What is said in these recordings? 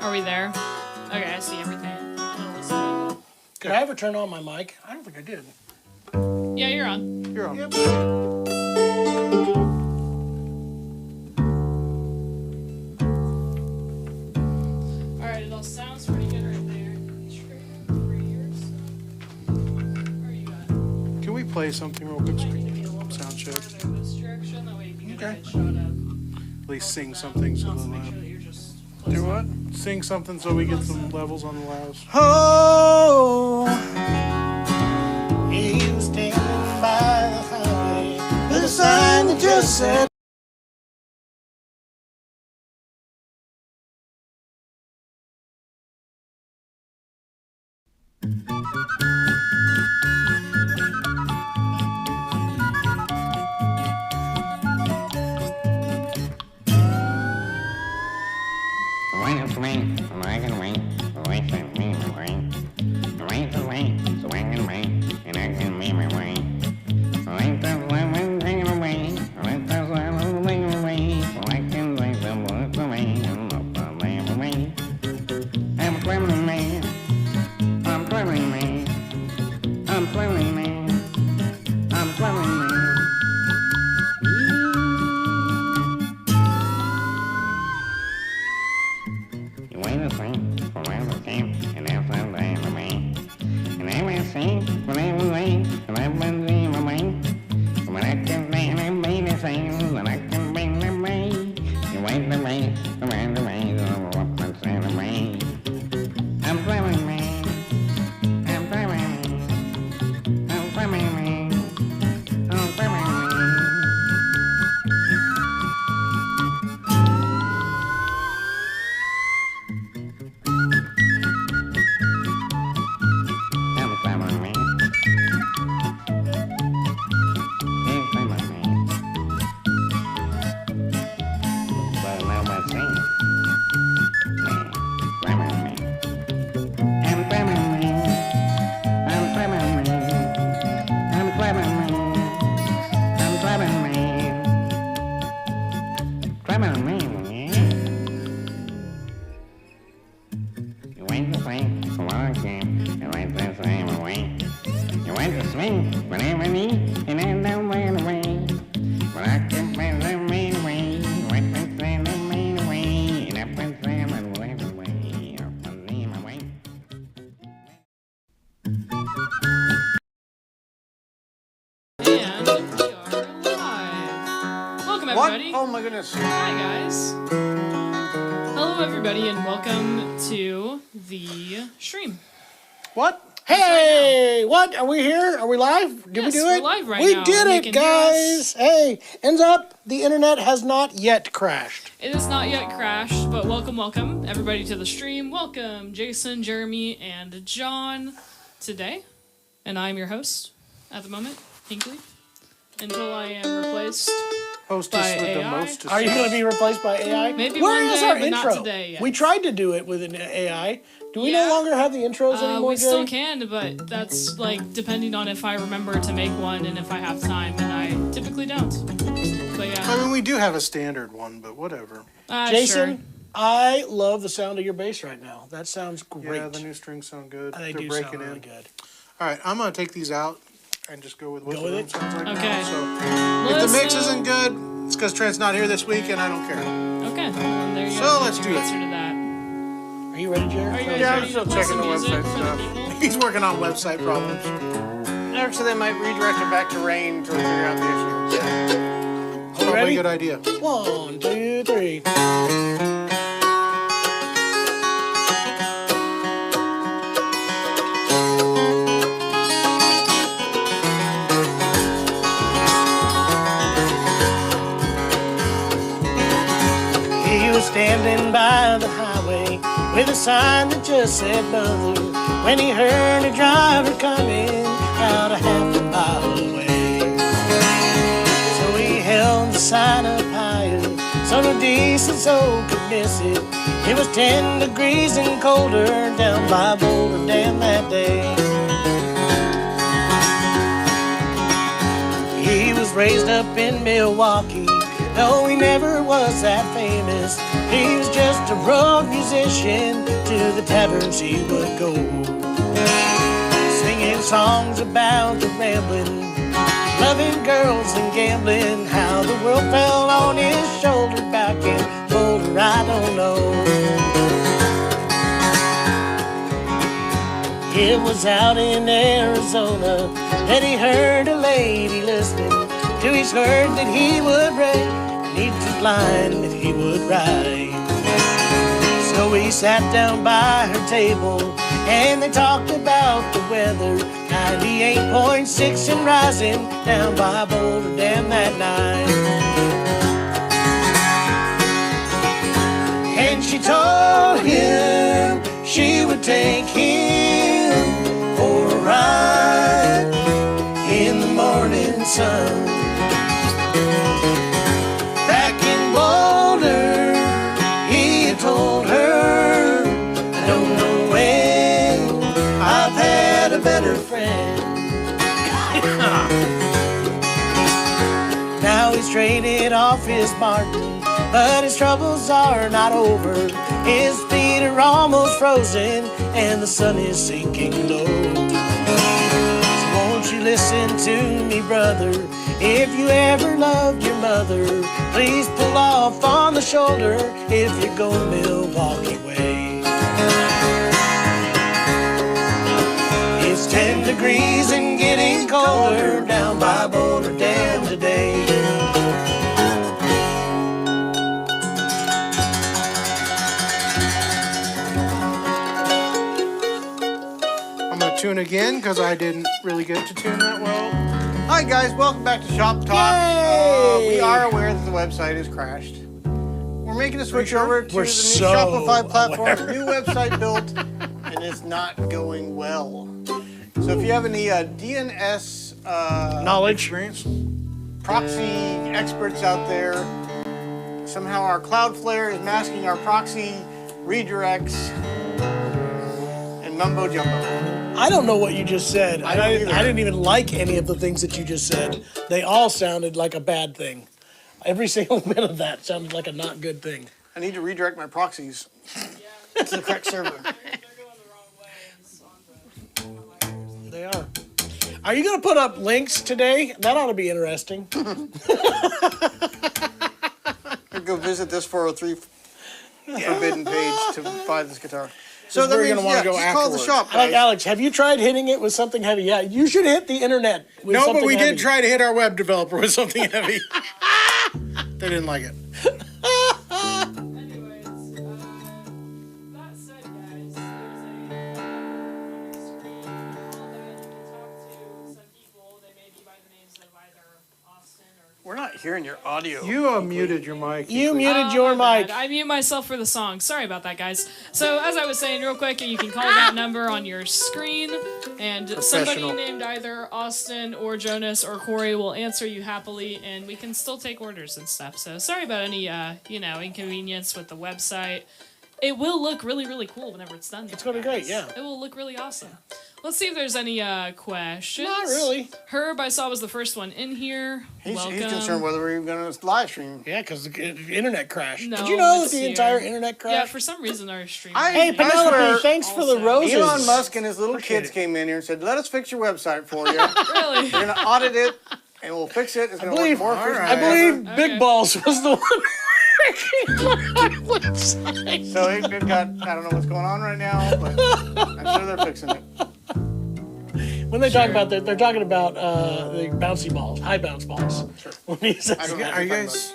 Are we there? Okay, I see everything. Did I ever turn on my mic? I don't think I did. Yeah, you're on. You're on. Yep. Alright, it all sounds pretty good right there. Where are you at? Can we play something real quick? Might need to be a little bit Sound check. further in this direction, that way you can get Okay. a good shot of At least sing something so also the make sure that you're just do what? Sing something so we get some levels on the louds. Oh, he was standing by the highway with a sign that just said. Everybody. Oh my goodness. Hi guys. Hello everybody and welcome to the stream. What? Hey, what? Are we here? Are we live? Did Yes, we do we're it? live right we now. did You it, can hear guys. Hey, ends up, the internet has not yet crashed. It is not yet crashed, but welcome everybody to the stream. Welcome Jason, Jeremy, and John today. And I'm your host at the moment, Hinkley, until I am replaced Hostess by with the AI. mostest. Are you going to be replaced by AI? Maybe Where one is day, our but not intro? today yet. We tried to do it with an AI. Do we Yeah. no longer have the intros anymore, we still Jay? can, but that's like depending on if I remember to make one and if I have time, and I typically don't. But yeah. I mean, we do have a standard one, but whatever. Jason, Sure. I love the sound of your bass right now. That sounds great. Yeah, the new strings sound good. They They're do breaking sound in. really good. All right, I'm going to take these out and just go with what Go the with room it? sounds like Okay. now. So if the mix isn't good, it's because Trent's not here this week, and I don't care. Okay. Well, there you So go. let's Your do it. answer to that. Are you ready, Jared? Are you guys Yeah, I'm ready still to play checking some the music website for the stuff. people? He's working on website problems. Actually, they might redirect it back to rain until we figure out the issue. Probably ready? a good idea. 1, 2, 3. He was standing by the highway with a sign that just said mother when he heard a driver coming out a half a mile away. So he held the sign up higher so no decent soul could miss it. It was 10 degrees and colder down by Boulder Dam that day. He was raised up in Milwaukee. No, he never was that famous. He was just a road musician. To the taverns he would go, singing songs about the rambling, loving girls and gambling. How the world fell on his shoulder back in Boulder, I don't know. It was out in Arizona that he heard a lady listening to his herd that he would raid, and each line that he would ride. So he sat down by her table and they talked about the weather. 98.6 and rising down by Boulder Dam that night. And she told him she would take him for a ride in the morning sun. Back in Boulder, he had told her, I don't know when I've had a better friend. Now he's traded off his Martin, but his troubles are not over. His feet are almost frozen and the sun is sinking low. So won't you listen to me, brother? If you ever loved your mother, please pull off on the shoulder if you're going Milwaukee way. It's 10 degrees and getting colder down by Boulder Dam today. I'm going to tune again because I didn't really get to tune that well. Hi guys, welcome back to Shop Talk. We are aware that the website has crashed. We're making a switch over to the new Shopify platform, new website built, and it's not going well. So if you have any DNS Knowledge. experience, proxy experts out there, somehow our Cloudflare is masking our proxy redirects and mumbo jumbo. I don't know what you just said. I don't either. I didn't even like any of the things that you just said. They all sounded like a bad thing. Every single bit of that sounded like a not good thing. I need to redirect my proxies to the correct server. They are. Are you going to put up links today? That ought to be interesting. I'll go visit this 403 forbidden page to buy this guitar. So we're that gonna means, wanna yeah, go just call the afterwards. shop, guys. Alex, have you tried hitting it with something heavy? Yeah, you should hit the internet with No, something but we heavy. did try to hit our web developer with something heavy. They didn't like it. Anyways, that said, guys, there's a screen all that you can talk to some people. They may be by the names of either Austin or. We're not hearing your audio. You muted your mic. You muted your my mic. bad. I mute myself for the song. Sorry about that, guys. So as I was saying, real quick, you can call that number on your screen, and somebody Professional. named either Austin or Jonas or Corey will answer you happily, and we can still take orders and stuff. So sorry about any, inconvenience with the website. It will look really, really cool whenever it's done. It's gonna be great, yeah. It will look really awesome. Let's see if there's any questions. Not really. Herb, I saw, was the first one in here. He's Welcome. concerned whether we're even going to live stream. Yeah, because the internet crashed. No, Did you know that it's the here. entire internet crashed? Yeah, for some reason our stream. Hey, I Penelope, swear, thanks for the also- roses. Elon Musk and his little Appreciate kids it. came in here and said, let us fix your website for you. Really? We're going to audit it, and we'll fix it. It's going to work believe- more I efficiently. believe Okay. Big Balls was the one working on our website. So they've got, I don't know what's going on right now, but I'm sure they're fixing it. When they talk about that, they're talking about the bouncy balls, high bounce balls. Sure. When he says, I don't know. Are you guys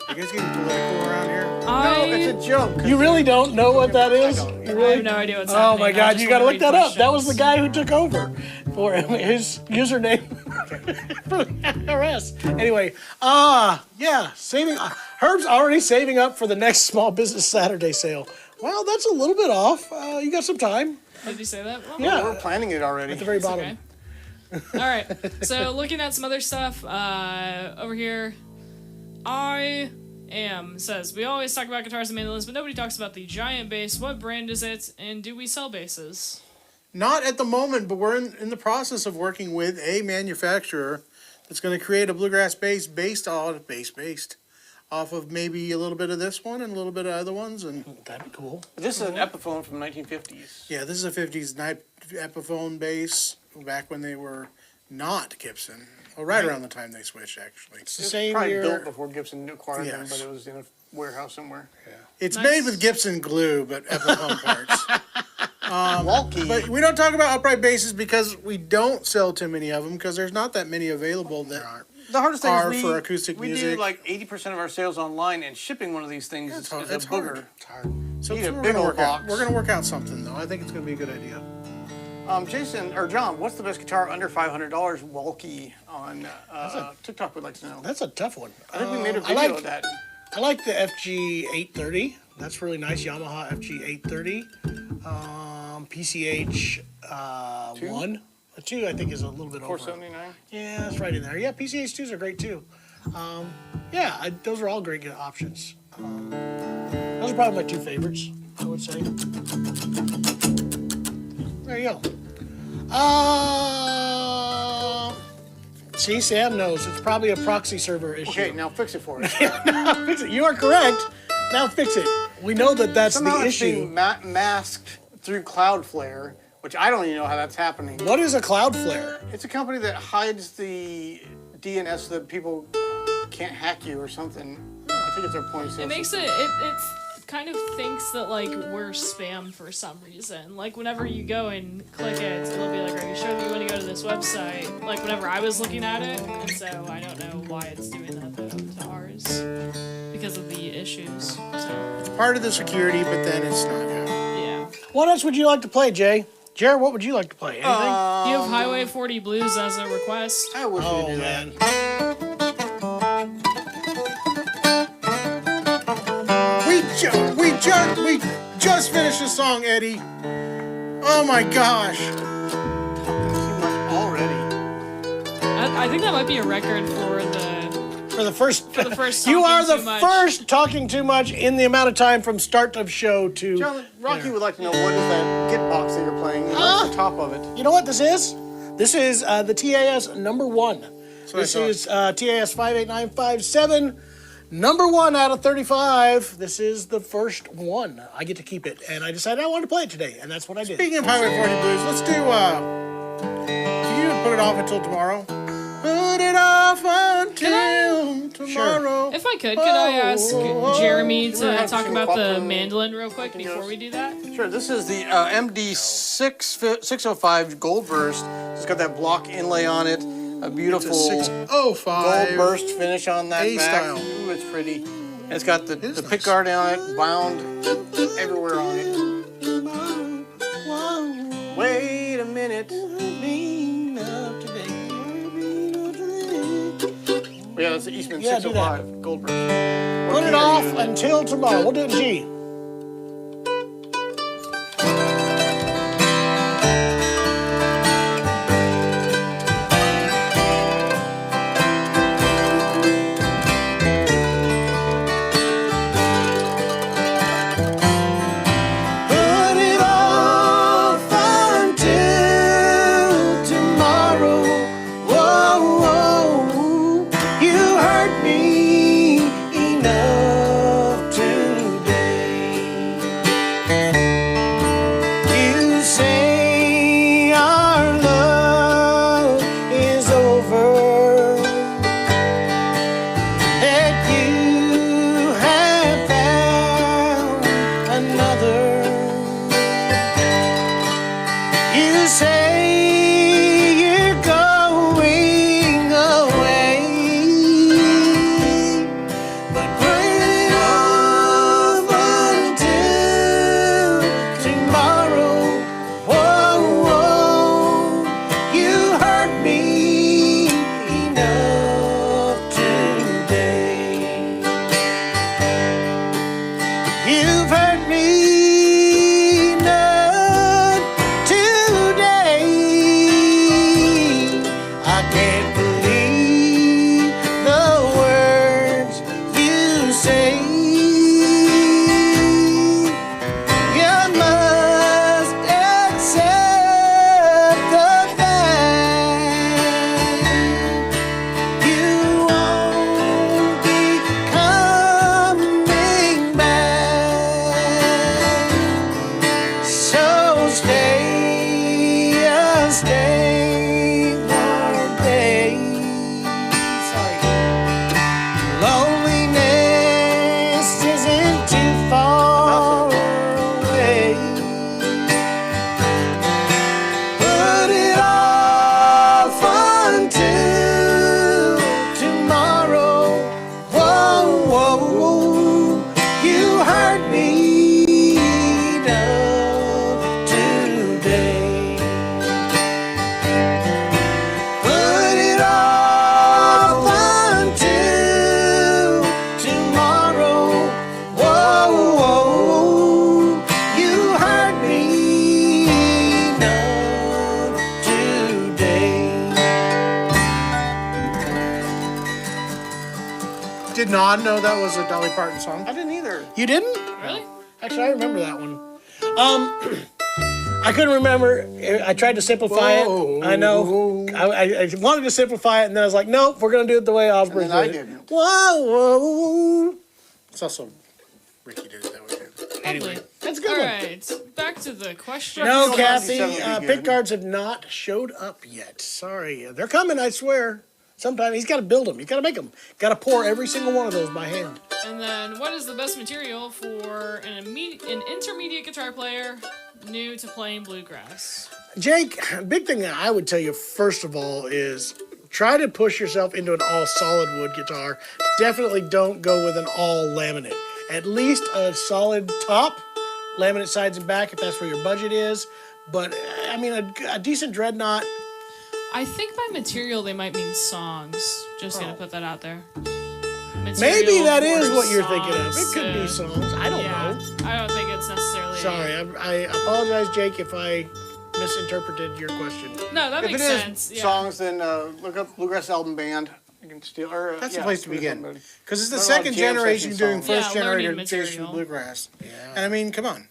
getting political around here? No, it's a joke. 'cause you really don't know what that is? I don't. You I really? have no idea what's Oh happening. my I God! just You got to wanna look that read up. That was the questions. guy who took over for him. His username for the IRS. Anyway, yeah, saving. Herb's already saving up for the next Small Business Saturday sale. Well, that's a little bit off. You got some time. Did you say that? Well, Yeah. We're planning it already. At the very it's bottom. okay. All right. So looking at some other stuff over here, I Am says, we always talk about guitars and mandolins, but nobody talks about the giant bass. What brand is it, and do we sell basses? Not at the moment, but we're in the process of working with a manufacturer that's going to create a bluegrass bass based off of maybe a little bit of this one and a little bit of other ones. And That'd be cool. This is an Epiphone from 1950s. yeah, this is a 50s Epiphone bass back when they were not Gibson. Well, right around the time they switched, actually. It's the It was same probably year. built before Gibson acquired them, Yes. but it was in a warehouse somewhere. It's Nice. made with Gibson glue, but Epiphone parts. Walkie. But we don't talk about upright basses because we don't sell too many of them because there's not that many available that are. The hardest thing are is for acoustic we music. do like 80% of our sales online, and shipping one of these things is a It's hard. booger. It's hard. So You need a we're big gonna old work out. box. We're gonna work out something though. I think it's gonna be a good idea. Jason or John, what's the best guitar under $500 walkie on TikTok? Would like to know. That's a tough one. I think we made a I video like of that. I like the FG 830. That's really nice. Yamaha FG 830. PCH 1. 2 I think is a little bit over. 479. Yeah, that's right in there. Yeah, PCH 2s are great too. Yeah, those are all great options. Those are probably my two favorites, I would say. There you go. See, Sam knows. It's probably a proxy server issue. Okay, now fix it for us. Fix it. You are correct. Now fix it. We know that that's Somehow the it's issue. being masked through Cloudflare, which I don't even know how that's happening. What is a Cloudflare? It's a company that hides the DNS so that people can't hack you or something. I think it's our point of sale. It makes it kind of thinks that like we're spam for some reason. Like whenever you go and click it, it'll be like, are you sure that you want to go to this website? Like whenever I was looking at it, and so I don't know why it's doing that though to ours because of the issues. So Part of the security, but then it's not. yeah, What else would you like to play, Jay? Jared, what would you like to play? Anything? you have Highway 40 Blues as a request. I wish we Oh, could do that. man. We just finished the song, Eddie. Oh my gosh. Too much already. I think that might be a record for the For the first. you are talking the too much. first talking too much in the amount of time from start of show to. John, Rocky would like to know what is that Git box that you're playing? What's the top of it? You know what this is? This is the TAS number 1. This I thought. is TAS 58957, number 1 out of 35. This is the first one. I get to keep it, and I decided I wanted to play it today, and that's what I did. Speaking of Highway 40 Blues, let's do. Can you put it off until tomorrow? Put it off until tomorrow. If I could I ask Jeremy to have talk some about the copper mandolin real quick before we do that? Sure, this is the MD605 Gold Burst. It's got that block inlay on it. A beautiful It's a 605. gold burst finish on that A back. style. Ooh, it's pretty. And it's got the is pick nice. guard on it, bound everywhere on it. Wait a minute. Oh, yeah, that's the Eastman Yeah, do that. 605 Gold Burst. Put it off until tomorrow. We'll do it in G. Put it off until tomorrow. Whoa, whoa, you hurt me enough today. did not know that was a Dolly Parton song. I didn't either. You didn't? Really? Actually, I remember that one. I couldn't remember. I tried to simplify it. I know. I wanted to simplify it, and then I was like, nope, we're going to do it the way Osborne And then I did it. didn't. Whoa, whoa. It's also Ricky did it that way. Anyway, Lovely. that's a good All one. right, back to the question. No, Seven Kathy, would be pick good. guards have not showed up yet. Sorry. They're coming, I swear. Sometime he's got to build them. He's got to make them. Got to pour every single one of those by hand. And then, what is the best material for an intermediate guitar player new to playing bluegrass? Jake, big thing that I would tell you first of all is try to push yourself into an all solid wood guitar. Definitely don't go with an all laminate. At least a solid top, laminate sides and back if that's where your budget is. But I mean, a decent dreadnought. I think by material they might mean songs. Just gonna put that out there. Maybe Material that is for what you're thinking of. It songs, could be songs. I don't know. I don't think it's necessarily. Sorry, I apologize, Jake, if I misinterpreted your question. No, that If makes it is sense. Yeah. songs, then look up Bluegrass Album Band. You can steal. Or, That's yeah, the place to Bluegrass begin. Album Band. Because it's the Learn a lot of second jam generation session doing songs. first Yeah, learning generation Jason material. bluegrass. And I mean, come on.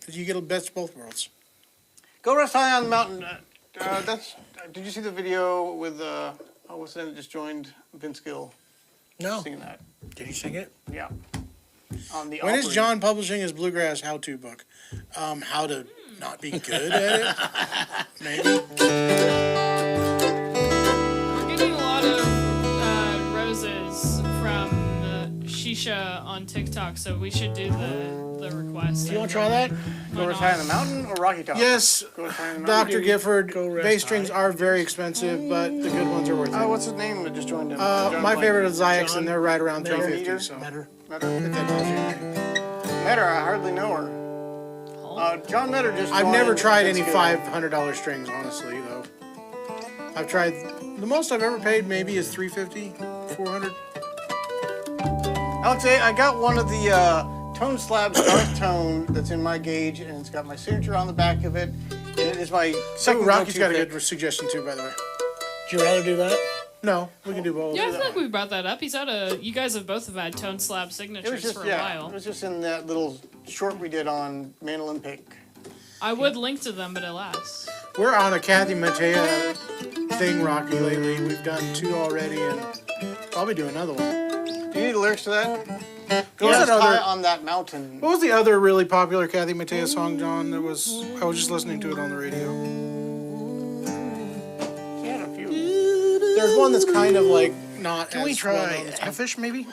You get the best of both worlds. Go Rest High on the Mountain. Did you see the video with what's the name that just joined Vince Gill No. singing that? Did you sing it? Yeah. On the When is Opry. John publishing his bluegrass how-to book? How to not be good at it? Maybe. We're getting a lot of roses from the Shisha on TikTok, so we should do the request. Do you want to try that? Go Rest High on the Mountain or Rocky Top? Yes, Go Rest High on the Mountain. Dr. Gifford, Go rest bass strings are very expensive, but the good ones are worth it. What's his name that just joined him? My favorite is Zayx, John and they're right around Metter. 350. So Better. Metter, I hardly know her. John Metter just. I've never joined tried Vince any Gill. $500 strings, honestly, though. I've tried. The most I've ever paid maybe is $350, $400. Alex, I got one of the tone slabs dark tone that's in my gauge, and it's got my signature on the back of it. And it is my So second Rocky's go-to got a pick. good suggestion too, by the way. Would you rather do that? No, we can do both. Yeah, I feel like we brought that up. You guys have both had tone slab It was signatures just for a It while. was just in that little short we did on Mandolin Pick. I would link to them, but alas. We're on a Kathy Mattea thing, Rocky, lately. We've done 2 already, and probably do another one. Do you need the lyrics to that? Go Yeah, Rest that High other- on that mountain. What was the other really popular Kathy Mattea song, John? I was just listening to it on the radio. She had a few. There's one that's kind of like not. Can we as try well-known as Fish, maybe?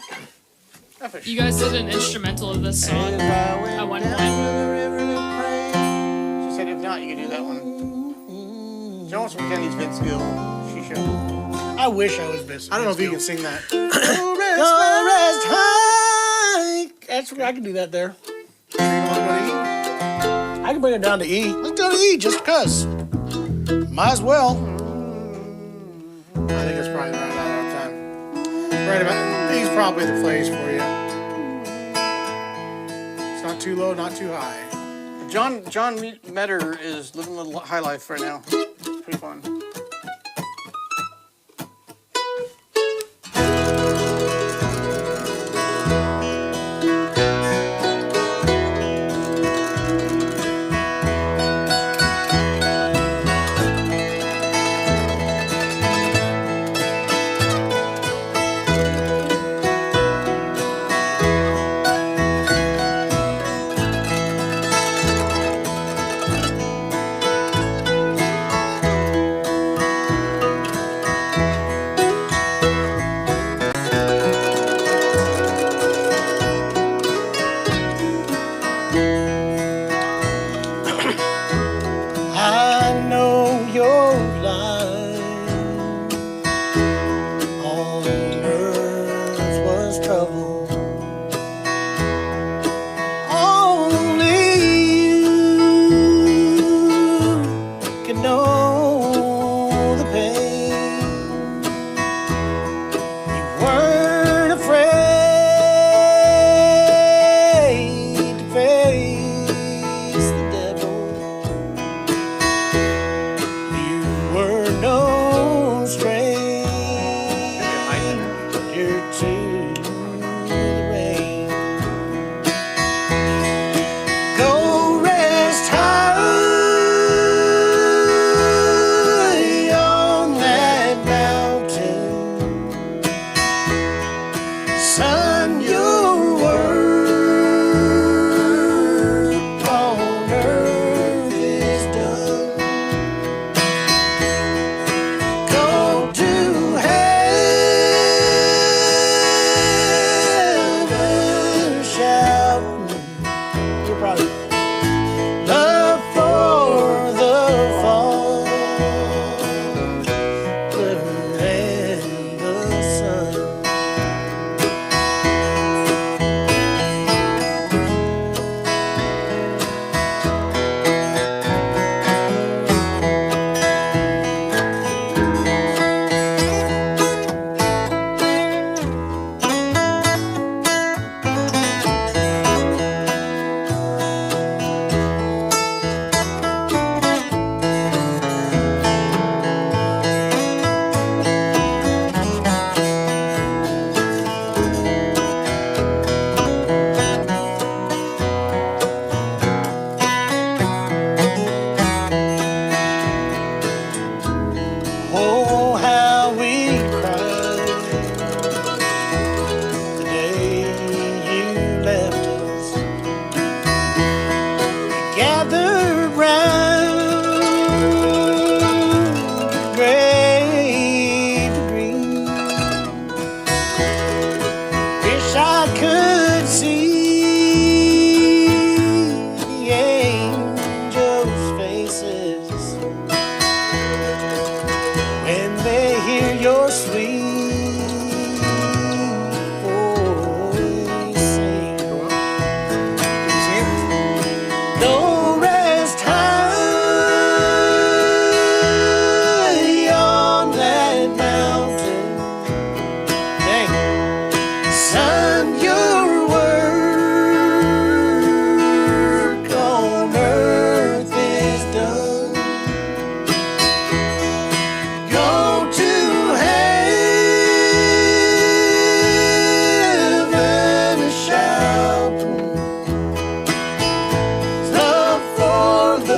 You guys did an instrumental of this song at one point. She said, if not, you can do that one. John wants some Kenny's Vince Gill. She showed. I wish I was missing. I don't know if you can sing that. Go rest high. That's I can do that there. I can bring it down to E. Let's go to E just because. Might as well. I think it's probably right about our time. Right about. He's probably the place for you. It's not too low, not too high. John Metter is living a little high life right now. It's pretty fun.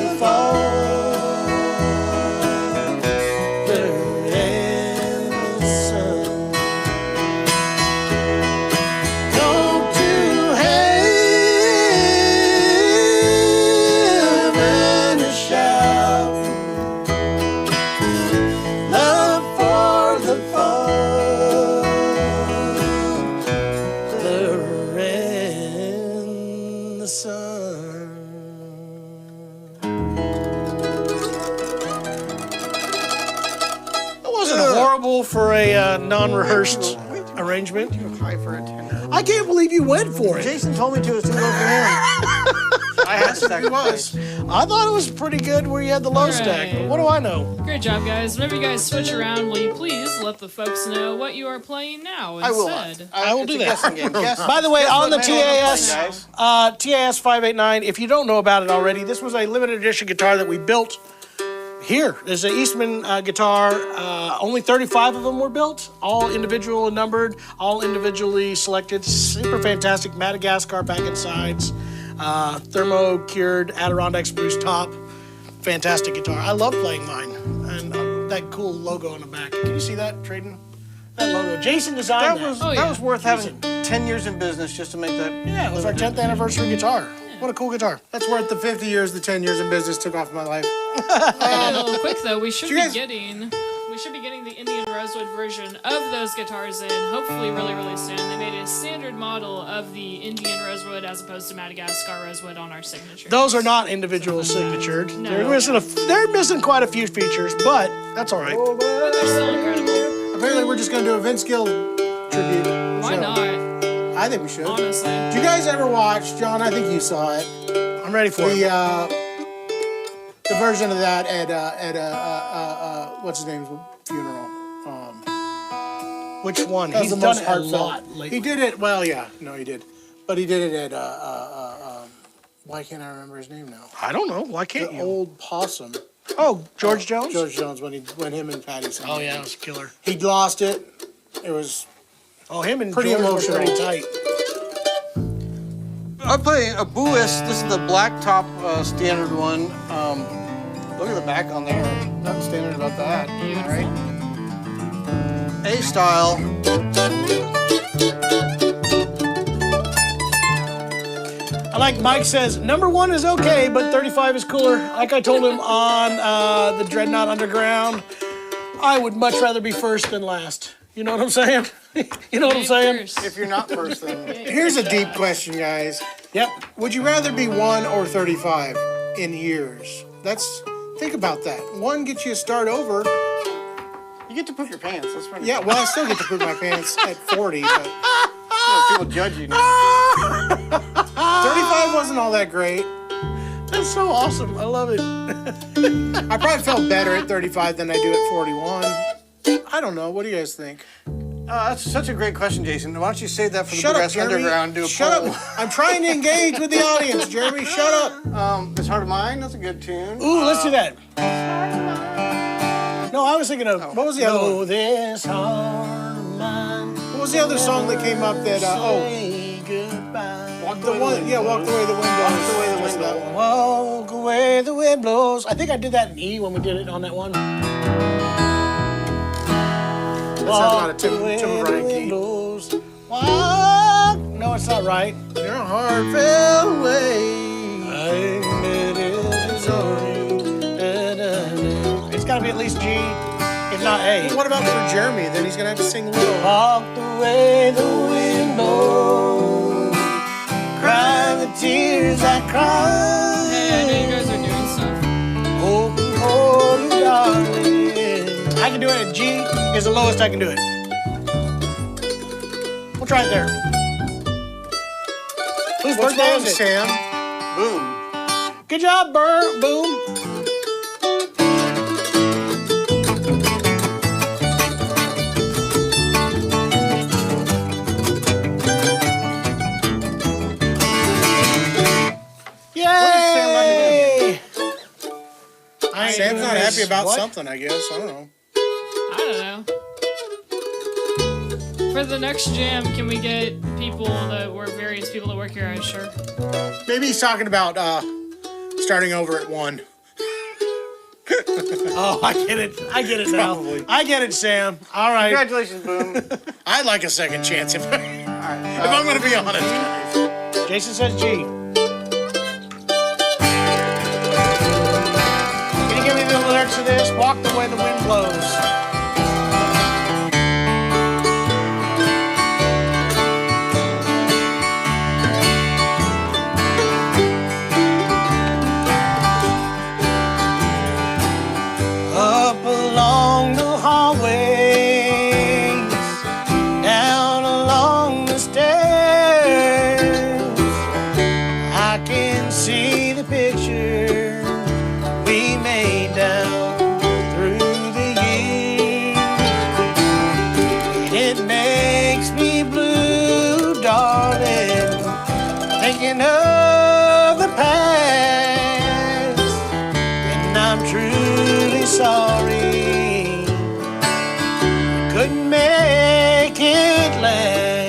the fall. For a non-rehearsed arrangement. High for a tenor. I can't believe you went for it. Jason told me to. It's too low for him. I had to sacrifice. I thought it was pretty good where you had the low All stack. But right. what do I know? Great job, guys. Whenever you guys switch around, will you please let the folks know what you are playing now instead? I will do it's a that. guessing game. Guess- By the way, guess on the what band I'm TAS, playing, guys. TAS 589, if you don't know about it already, this was a limited edition guitar that we built here. There's an Eastman guitar. Only 35 of them were built, all individual and numbered, all individually selected. Super fantastic Madagascar back and sides, thermo-cured Adirondack spruce top. Fantastic guitar. I love playing mine. And that cool logo on the back. Can you see that, Traden? That logo. Jason designed that. That was worth having 10 years in business just to make that. Yeah, it was our 10th anniversary guitar. What a cool guitar. That's worth the 50 years the 10 years in business took off my life. A little quick though, we should You be guys- getting the Indian Rosewood version of those guitars in, hopefully really, really soon. They made a standard model of the Indian Rosewood as opposed to Madagascar Rosewood on our signature. Those are not individual signatured. No. They're missing quite a few features, but that's all right. But they're still incredible. Apparently, we're just going to do a Vince Gill tribute. Why show. not? I think we should. Honestly. Did you guys ever watch, John? I think you saw it. I'm ready for it. The version of that at what's his name's funeral. Which one? That was He's the done most it a heartfelt. lot lately. He did it. Well, yeah, no, he did, but he did it at why can't I remember his name now? I don't know. Why can't The you? old possum. Oh, George Jones? George Jones when him and Patty sang. Oh, it. yeah, that was a killer. He'd lost it. It was Oh, him and Pretty George emotional. were pretty tight. I'm playing a Buist. This is the black top standard one. Look at the back on there. Nothing standard about that. All right. A style. I like Mike says, number 1 is okay, but 35 is cooler. Like I told him on the Dreadnought Underground, I would much rather be first than last. You know what I'm saying? You know what I'm saying? First. If you're not first, then Here's a deep question, guys. Yep. Would you rather be 1 or 35 in years? Think about that. 1 gets you a start over. you get to poop your pants. That's funny. Yeah, well, I still get to poop my pants at 40, but People judge you. 35 wasn't all that great. That's so awesome. I love it. I probably felt better at 35 than I do at 41. I don't know. What do you guys think? That's such a great question, Jason. Why don't you save that for the Shut up, Bluegrass Jeremy. Underground? Do a Shut poll. up. I'm trying to engage with the audience, Jeremy. Shut up. This Heart of Mine. That's a good tune. Ooh, let's do that. No, I was thinking of, What was the other Oh, one? this heart of mine. What was the other song that came up that, Say goodbye. Walk the one, yeah, Walk the Way the Wind Blows. Walk the Way the Wind That Blows. one. Walk away, the wind blows. I think I did that in E when we did it on that one. That sounds not a Tim Ryan key. blows. Walk. No, it's not right. Your heart fell away. It's got to be at least G, if not A. What about for Jeremy? Then he's going to have to sing Little. Walk the way the wind blows. Cry the tears I cry. Hey, I know you guys are doing stuff. Hoping for you, darling. I can do it at G is the lowest I can do it. We'll try it there. Whose What's birthday wrong, is it? Sam? Boom. Good job, Burr. Boom. Yay! Sam's not happy about What? something, I guess. I don't know. I don't know. For the next jam, can we get various people that work here? I'm sure. Maybe he's talking about starting over at 1. Oh, I get it. I get it now. Probably. I get it, Sam. All right. Congratulations, Boom. I'd like a second chance if I'm All right. going to be honest, guys. Jason says G. Can you give me the lyrics of this? Walk the way the wind blows. Up along the hallways, down along the stairs, I can see the picture we made down through the years. It makes me blue, darling, thinking of the past, and I'm truly sorry we couldn't make it last.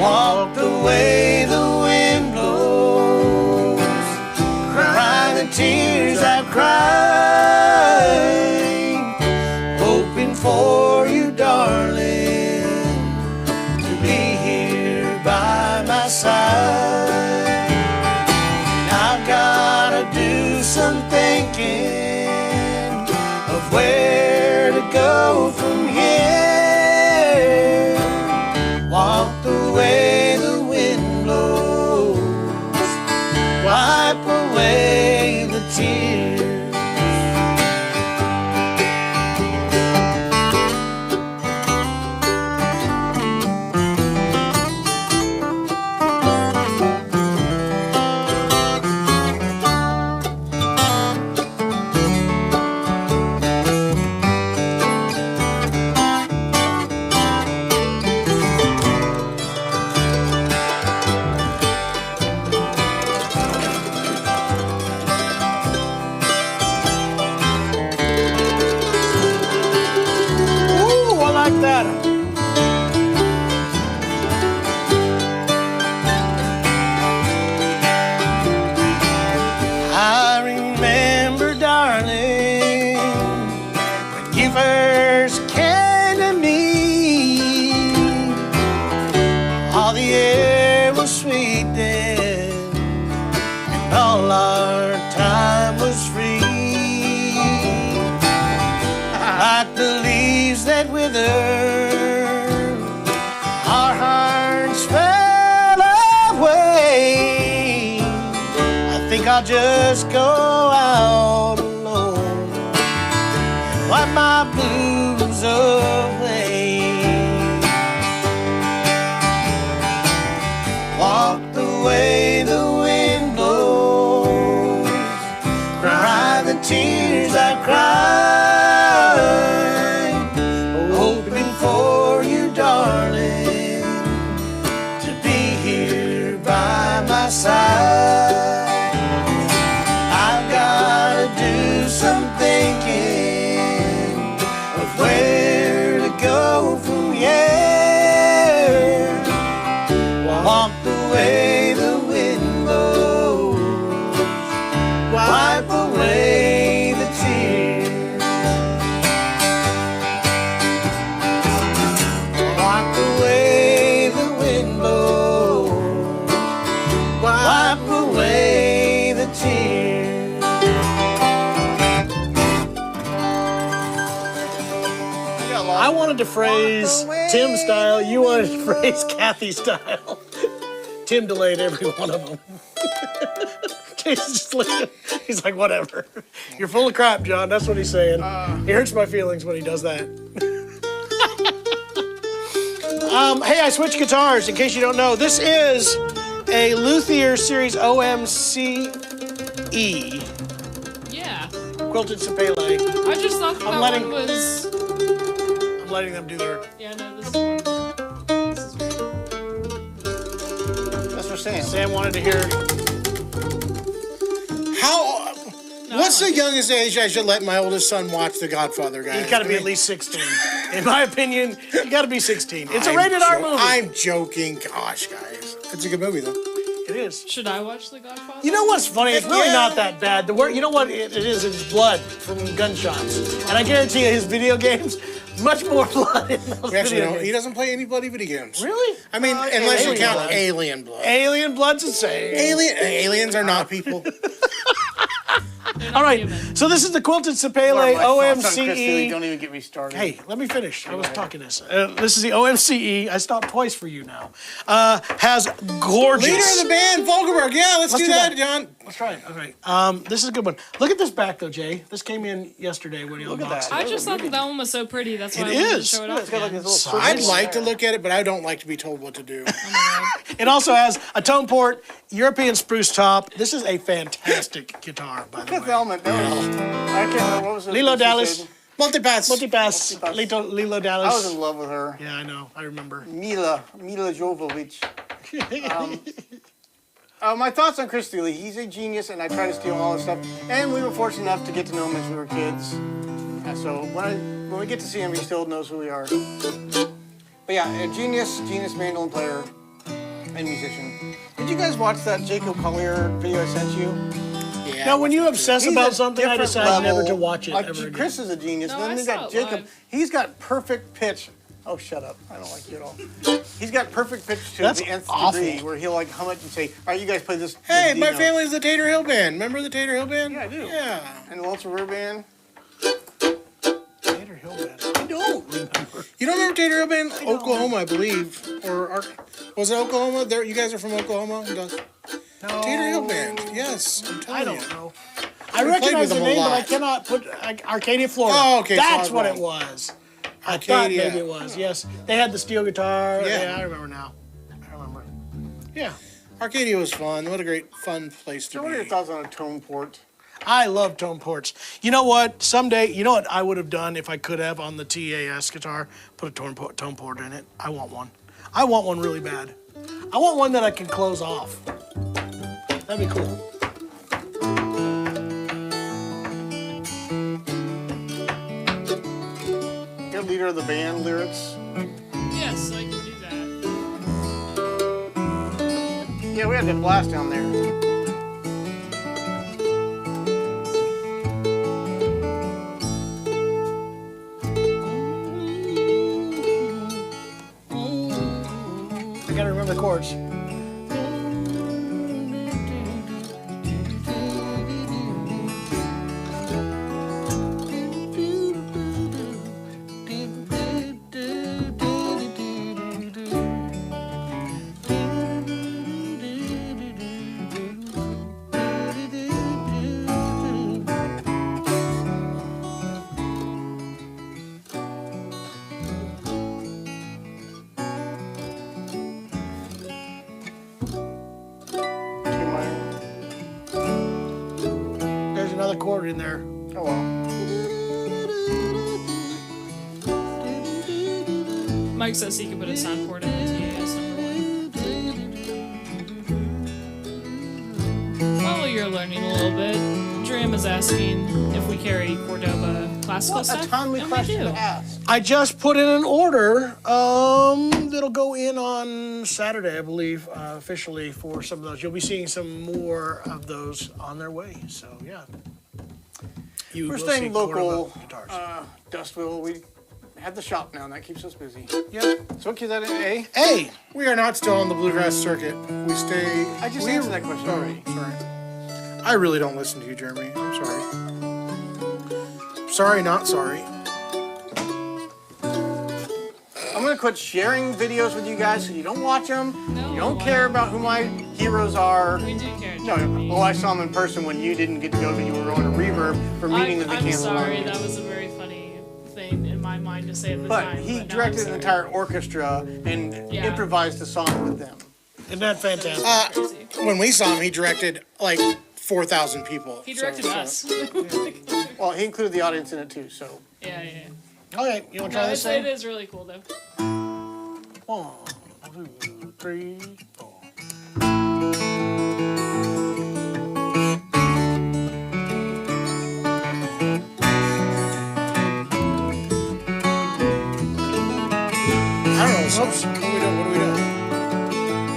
Walk the way the wind blows, cry the tears I've cried, hoping for you, darling, to be here by my side. I've gotta do some thinking of where to go from here. Walk the way the wind blows, wipe away the tears. Ooh, I like that. I remember, darling, when you first came to me, all the air was sweet then, and all our time was free. Like the leaves that wither, our hearts fell away. I think I'll just go out alone and wipe my blues away. Walk the way the wind blows, cry the tears I cried, hoping for you, darling, to be here by my side. I've gotta do some thinking of where to go from here. Walk the way the wind blows, wipe away the tears. Walk the way the wind blows, wipe away the tears. I wanted to phrase Tim style, you wanted to phrase Kathy style. Tim delayed every one of them. Jason's just looking, he's like, whatever. You're full of crap, John, that's what he's saying. He hurts my feelings when he does that. Hey, I switched guitars, in case you don't know. This is a Luthier Series OMCE, Yeah. Quilted Sapele. I just thought that, I'm letting- one was. I'm letting them do their... Yeah, no, this one. This is great. That's for Sam. Sam wanted to hear... How? No, What's I like the youngest age I should let my oldest son watch The Godfather, guys? You gotta be at least 16. In my opinion, you gotta be 16. It's a rated R movie. I'm joking. Gosh, guys. It's a good movie, though. It is. Should I watch The Godfather? You know what's funny? It's really Yeah. not that bad. You know what it is? It's blood from gunshots. And I guarantee you his video games, much more blood in those We actually video don't. games. He doesn't play any bloody video games. Really? I mean, unless you Alien count blood. alien blood. Alien blood's insane. Aliens are not people. They're not All right, human. so this is the Quilted Learn Sapele my thoughts on Chris Steele, OMCE. Don't even get me started. Hey, let me finish. I was talking this. This is the OMCE. I stopped twice for you now. Has gorgeous. Leader of the band, Volkerberg. Yeah, let's do that, John. Let's try it. Okay. This is a good one. Look at this back though, Jay. This came in yesterday when you unboxed I it. just thought that one was so pretty. That's why It I wanted is. to show it Yeah, off. it's got like again. this little I'd circle like to there. look at it, but I don't like to be told what to do. It also has a tone port, European spruce top. This is a fantastic guitar, by the Fifth way. Element. That was, I can't remember what was it. Lilo what she Dallas. said. Multipass. Multipass. Multipass. Lilo I was Dallas. in love with her. Yeah, I know. I remember. Mila Jovovich. My thoughts on Chris Steele. He's a genius, and I try to steal all his stuff. And we were fortunate enough to get to know him as we were kids. So when we get to see him, he still knows who we are. But yeah, a genius mandolin player and musician. Did you guys watch that Jacob Collier video I sent you? Yeah. Now, when you obsess He's about a something, I different decide never level. to watch it Like, ever again. Chris is a genius. No, then I we saw got it Jacob. live. He's got perfect pitch. Oh, shut up. I don't like you at all. He's got perfect pitch to That's the nth awful. degree where he'll like hum it and say, all right, you guys play this. Hey, this my D note." family's the Tater Hill Band. Remember the Tater Hill Band? Yeah, I do. Yeah. And the Lonesome River Band. Tater Hill Band. I don't remember. You don't remember Tater Hill Band? Oklahoma, I believe. Was it Oklahoma? There, you guys are from Oklahoma? No. Tater Hill Band. Yes, I'm telling I you. don't know. I We played recognize with the them a name, but I lot. cannot put Arcadia, Florida. Oh, okay, so I That's was what wrong. it was. I thought Arcadia. maybe it was. Yes, they had the steel guitar. Yeah. Yeah, I remember now. I remember. Yeah, Arcadia was fun. What a great, fun place to So what are your be. thoughts on a tone port? I love tone ports. You know what? Someday, you know what I would have done if I could have on the TAS guitar? Put a tone port in it. I want one. I want one really bad. I want one that I can close off. That'd be cool. Your leader of the band lyrics. Yes, I can do that. Yeah, we had that blast down there. I gotta remember the chords. There's another chord in there. Oh well. Mike says he can put a sound port in the TAS #1. While you're learning a little bit, Dram is asking if we carry Cordoba classical What stuff. a timely and we question do. to ask. I just put in an order that'll go in on Saturday, I believe, officially for some of those. You'll be seeing some more of those on their way. So yeah, you We're will staying see Cordoba local. guitars. Dustville. We have the shop now, and that keeps us busy. Yep. So what keeps that in A? Hey, We are not still on the Bluegrass circuit. We stay. I just answered that question already. Sorry. I really don't listen to you, Jeremy. I'm sorry. Sorry, not sorry. I'm gonna quit sharing videos with you guys so you don't watch them. No, You don't why care not? about who my heroes are. We do care. No, Jeremy. oh, I saw them in person when you didn't get to go because you were going to Reverb for a meeting that they I'm canceled on sorry, you. that was a very funny thing in my mind to say at the But time. he now I'm directed an sorry. entire orchestra and Yeah. improvised a song with them. isn't that fantastic? Crazy. When we saw him, he directed like 4,000 people. He directed us. Well, he included the audience in it too, so. Yeah. Okay, you want to No, try this it thing? is really cool though. 1, 2, 3, 4. I don't know. What are we doing?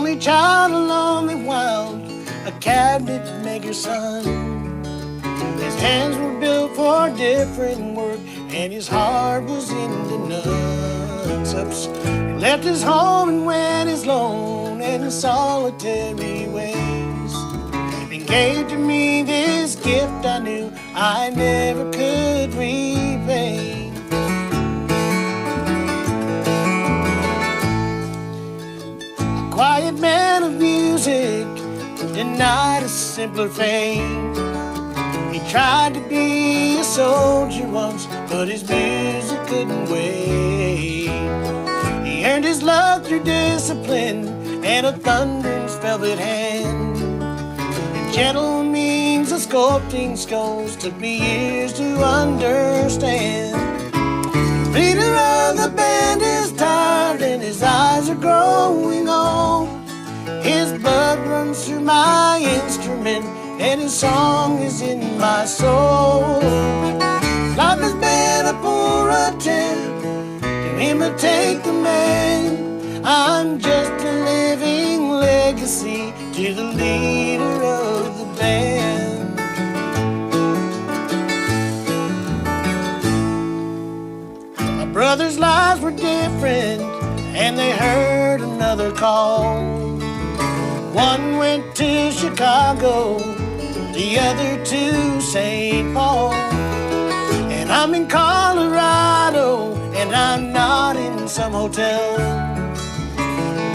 only child, a lonely wild, a cabinet maker's son. His hands were built for different work, and his heart was in the nuts. He left his home and went his lone and solitary ways, and gave to me this gift I knew I never could repay. A quiet man of music, denied a simpler fame. He tried to be a soldier once, but his music couldn't wait. He earned his love through discipline and a thunderous velvet hand. And gentle means of sculpting skulls took me years to understand. The leader of the band is tired and his eyes are growing old. His blood runs through my instrument and his song is in my soul. Life has been a poor attempt to imitate the man. I'm just a living legacy to the leader of the band. My brothers' lives were different and they heard another call. One went to Chicago, the other to St. Paul. And I'm in Colorado, and I'm not in some hotel,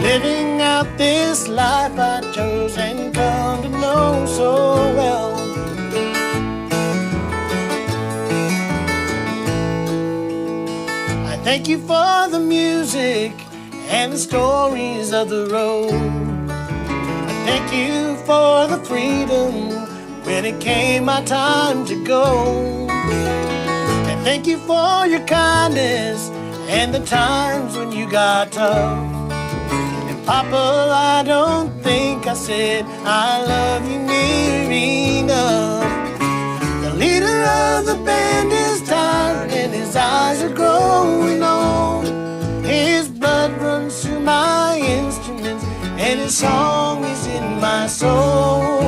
living out this life I chose and come to know so well. I thank you for the music and the stories of the road. Thank you for the freedom when it came my time to go. And thank you for your kindness and the times when you got tough. And Papa, I don't think I said I love you near enough. The leader of the band is tired and his eyes are growing old. His blood runs through my instruments and his song is in my soul.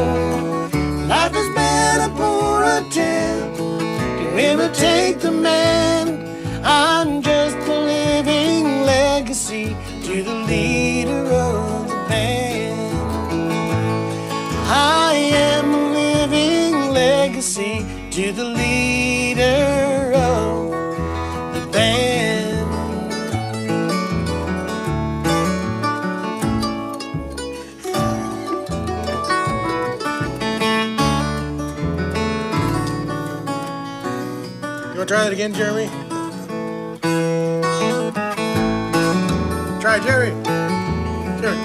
Life has been a poor attempt to imitate the man. I'm just a living legacy to the leader of the band. I am a living legacy to the leader of the band. Try that again, Jeremy. Try it, Jerry. Jerry.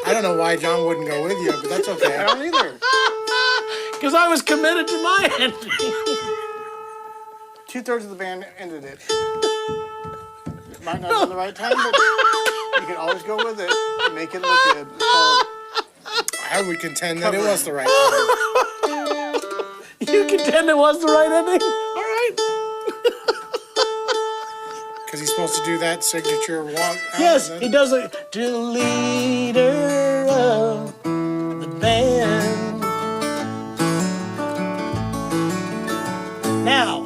I don't know why John wouldn't go with you, but that's okay. I don't either. Because I was committed to my end. 2/3 of the band ended it. It might not be the right time, but you can always go with it and make it look good. It's called I would contend that it was the right time. You contend it was the right ending? All right. Because he's supposed to do that signature walk. Yes, he does it to the leader of the band. Now,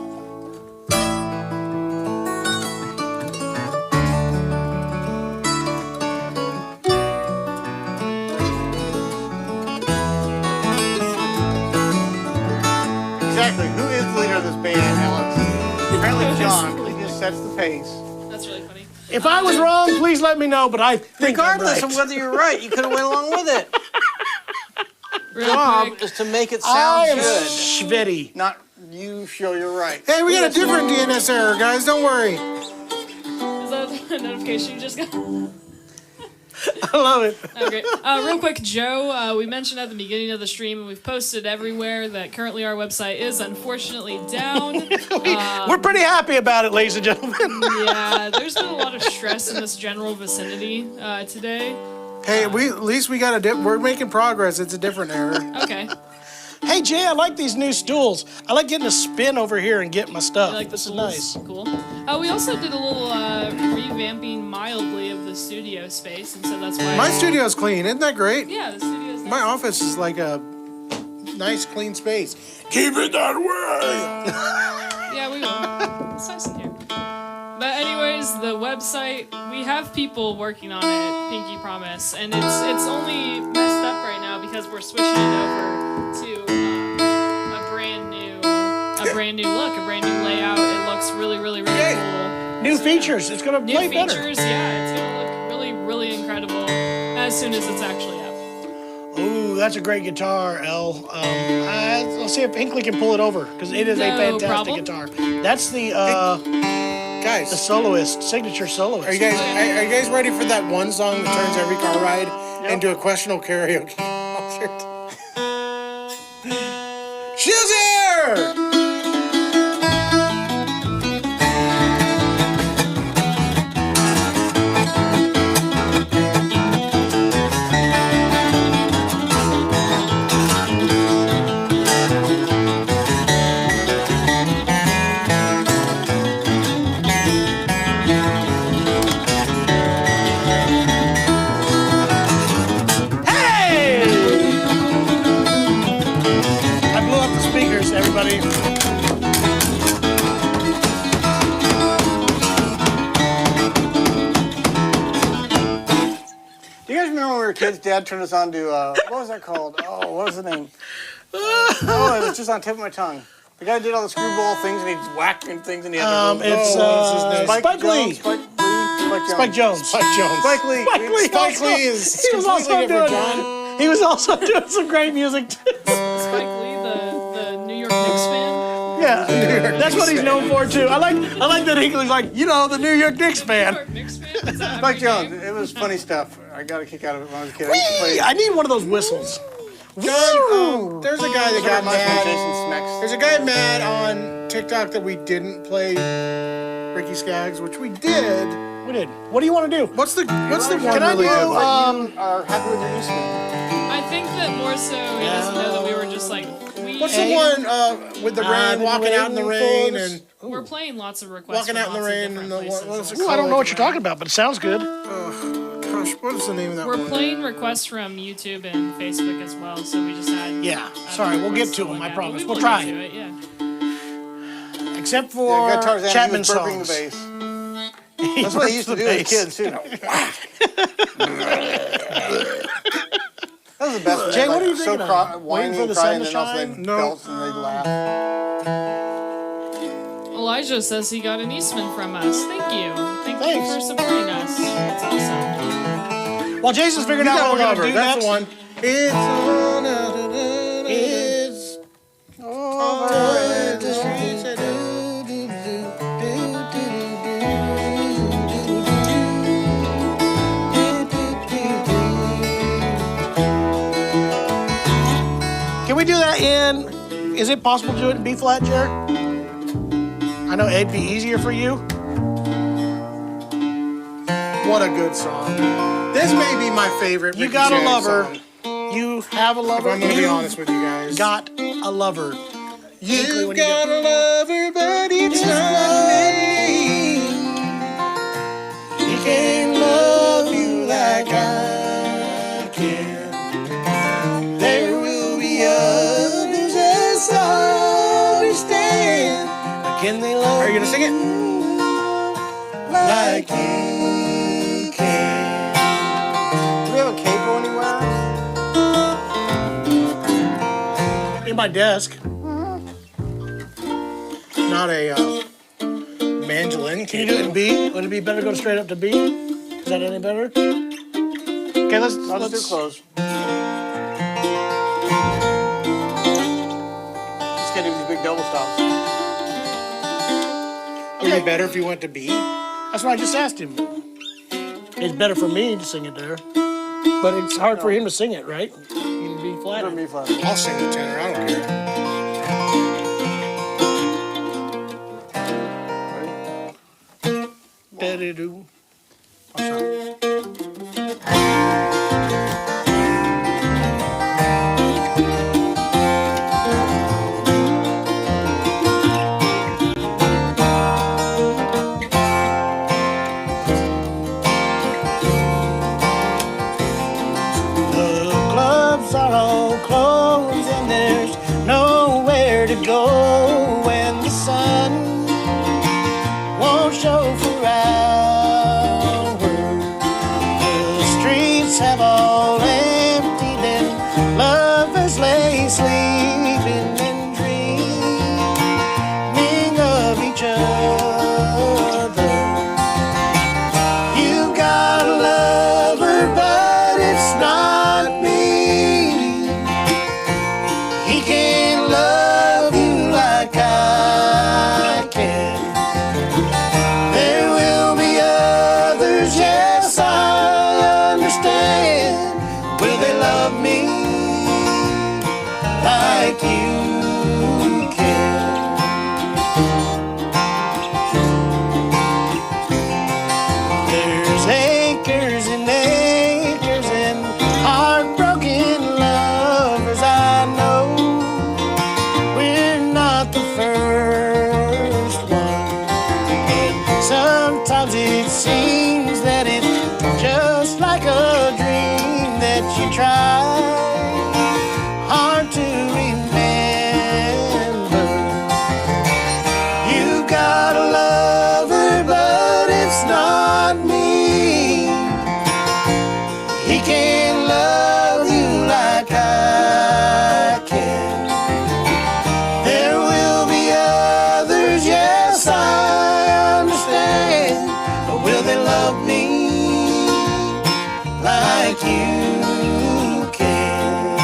exactly. Who is the leader of this band, Alex? Apparently John. He just sets the pace. That's really funny. if I was wrong, please let me know, but I think Regardless I'm of right. whether you're right, you could have went along with it. Real Job quick. is to make it I sound am good. schvitty. Not you show you're right. Hey, we got a different DNS error, guys. Don't worry. Is that the notification you just got? I love it. Oh, great. Real quick, Joe, we mentioned at the beginning of the stream, and we've posted everywhere that currently our website is unfortunately down. We're pretty happy about it, ladies and gentlemen. Yeah, there's been a lot of stress in this general vicinity today. Hey, at least we got we're making progress. It's a different error. Okay. Hey, Jay, I like these new stools. I like getting to spin over here and get my stuff. I like This the is tools. nice. Cool. We also did a little revamping mildly of the studio space, and so that's why. My studio's clean. Isn't that great? Yeah, the studio's nice. My office is like a nice, clean space. Keep it that way. Yeah, we will. It's nice in here. But anyways, the website, we have people working on it, Pinky Promise, and it's only messed up right now because we're switching it over to a brand new look, a brand new layout. It looks really, really, really cool. New features. It's gonna New play features, better. yeah, it's gonna look really, really incredible as soon as it's actually up. Ooh, that's a great guitar, El. I'll see if Hinkley can pull it over because it is a No fantastic problem. guitar. That's the Guys, soloist, signature soloist. are you guys ready for that one song that turns every car ride into a questionable karaoke concert? She's here! Hey! I blew up the speakers, everybody. Do you guys remember when we were kids? Dad turned us on to what was that called? Oh, what was the name? Oh, it was just on the tip of my tongue. The guy did all the screwball things and he's whacking things and he had to It's what's his name? Spike Lee. Spike Jones. Spike Jones. Spike Jones. Spike Lee. Spike Lee is He was also completely different, doing. John. He was also doing some great music too. Spike Lee, the New York Knicks fan. Yeah, that's what he's known for too. I like that Hinkley's like, the New York Knicks New fan. York Knicks fan? Is that Spike every Jones. game? It was funny stuff. I got a kick out of it when I was a kid. I used to play. I need one of those whistles. John, there's a guy that got Reminds me of mad. Jason Smecks. There's a guy mad on TikTok that we didn't play Ricky Skaggs, which we did. We did. What do you want to do? What's the one Can I really do, good one? You are happy with your Eastman. I think that more so he doesn't know that we were just like What's the one with the rain, walking out in the rain, and we're playing lots of requests. walking out in the rain, and the what's it Ooh, I don't know what you're talking about, but it sounds good. Gosh, what is the name of that We're one? playing requests from YouTube and Facebook as well, so we just had. Yeah. other Sorry, we'll get requests to look them. I at, promise. but We'll we try. will get to it, yeah. Except for Yeah, Tarzan, Chapman he was burping songs. the bass. That's what he used to do as kids too. That was the best. Jay, what are you so thinking of? whiny Waiting for and the sun crying, to and also shine? they No. belts and they'd laugh. Elijah says he got an Eastman from us. Thank you. Thank you Thanks. for supporting us. It's awesome. While Jason's figuring You out got what we're Lover. gonna do That's next, the one. It's on is over the streets. Can we do that in? Is it possible to do it in B flat, Jared? I know it'd be easier for you. What a good song. This may be my favorite. You Ricky got a Skaggs lover. song. You have a If lover. I'm gonna be You honest with you guys. got a lover. You've got a lover, but it's not me. He can't love you like I can. There will be others that understand. But can they love Are you gonna sing it? Like you can. Do we have a capo anywhere? In my desk. Not a mandolin. Can you do it in B? Would it be better to go straight up to B? Is that any better? Okay, let's Not too close. Just gotta do these big double stops. Would it be better if you went to B? That's what I just asked him. It's better for me to sing it there, but it's hard for him to sing it, right? You can be flat. Put me flat. I'll sing the tenor. I don't care. Da-da-doo. Sometimes it seems that it's just like a dream that you try hard to remember. You got a lover, but it's not me. He can't love you like I can. There will be others, yes, I understand. But will they love me like you can?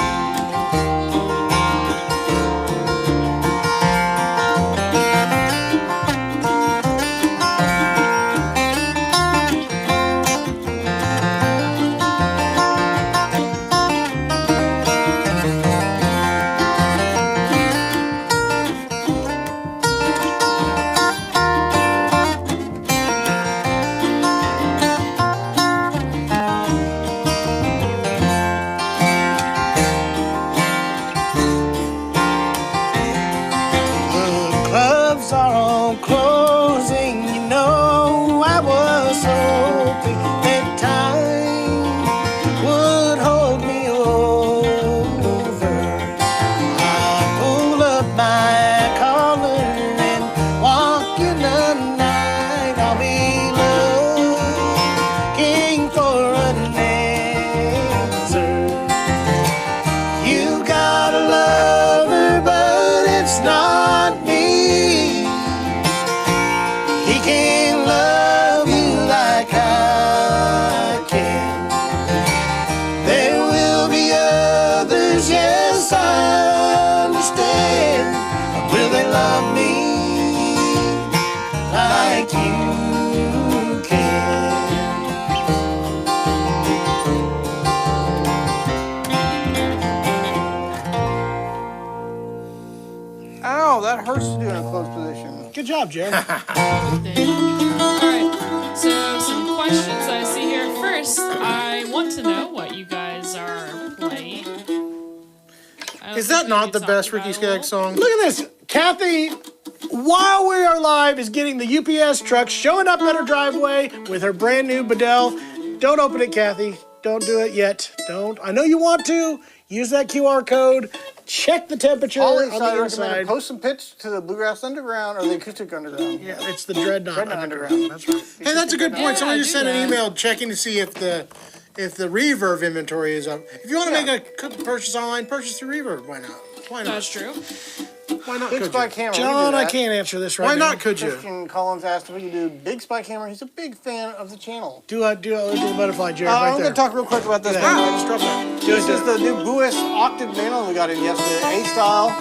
The clubs are all closing, you know. I was hoping that time would hold me over. I pull up my collar and walk in the night. I'll be looking for an answer. You got a lover, but it's not me. He can't love you like I can. There will be others, yes, I understand. But will they love me like you can? Ow, that hurts to do in a closed position. Good job, Jerry. All right. So some questions I see here. First, I want to know what you guys are playing. I don't Is think that we not need the to best talk Ricky about it. Skaggs song? Look at this. Kathy, while we are live, is getting the UPS truck showing up at her driveway with her brand new Bedell. Don't open it, Kathy. Don't do it yet. Don't. I know you want to. Use that QR code. Check the temperature All on inside the recommended inside. post some pitch to the Bluegrass Underground or the Acoustic Underground. Yeah, it's the Dreadnought Dreadnought Underground. That's right. Hey, that's a good point. Yeah, Somebody just do sent an that. email checking to see if the reverb inventory is up. If you want to Yeah. make a purchase online, purchase through reverb. Why not? Why not? That's true. Why not? Big Could spy you? camera. we can do John, I that. can't answer this right Why now. not? Could you? Christian Collins asked if we could do big spy camera. He's a big fan of the channel. Do a butterfly, Jerry, I'm right going there. to talk real quick about this. Yeah. one. Just drop that. This is the new Buis octave mandolin we got in yesterday. A-style.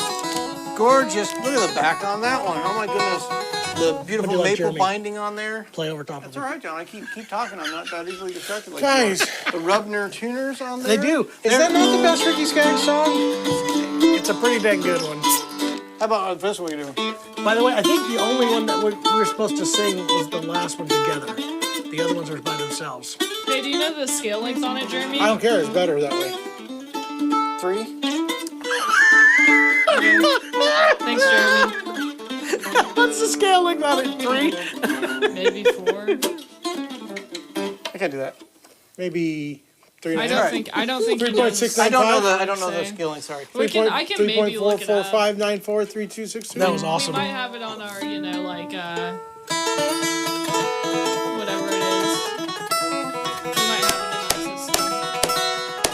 Gorgeous. Look at the back on that one. Oh my goodness. The beautiful do like maple Jeremy. binding on there. Play over top That's of all it. right, John. I keep talking. I'm not that easily distracted like Guys. you are. The Rubner tuners on They there. do. Is that not the best Ricky Skaggs song? It's a pretty dang good one. How about this one we do? By the way, I think the only one that we were supposed to sing was the last one together. The other ones are by themselves. Hey, do you know the scale length on it, Jeremy? I don't care. It's better that way. 3? Thanks, Jeremy. What's the scale like on it? 3? Maybe 4. I can't do that. Maybe 3 I and a don't half. think. I don't think. he 3.6. knows. I don't know the Say. scaling. Sorry. We can. I can maybe look it up. 3.445943262. That was We awesome. might have it on our, like, whatever it is. We might have it in our system.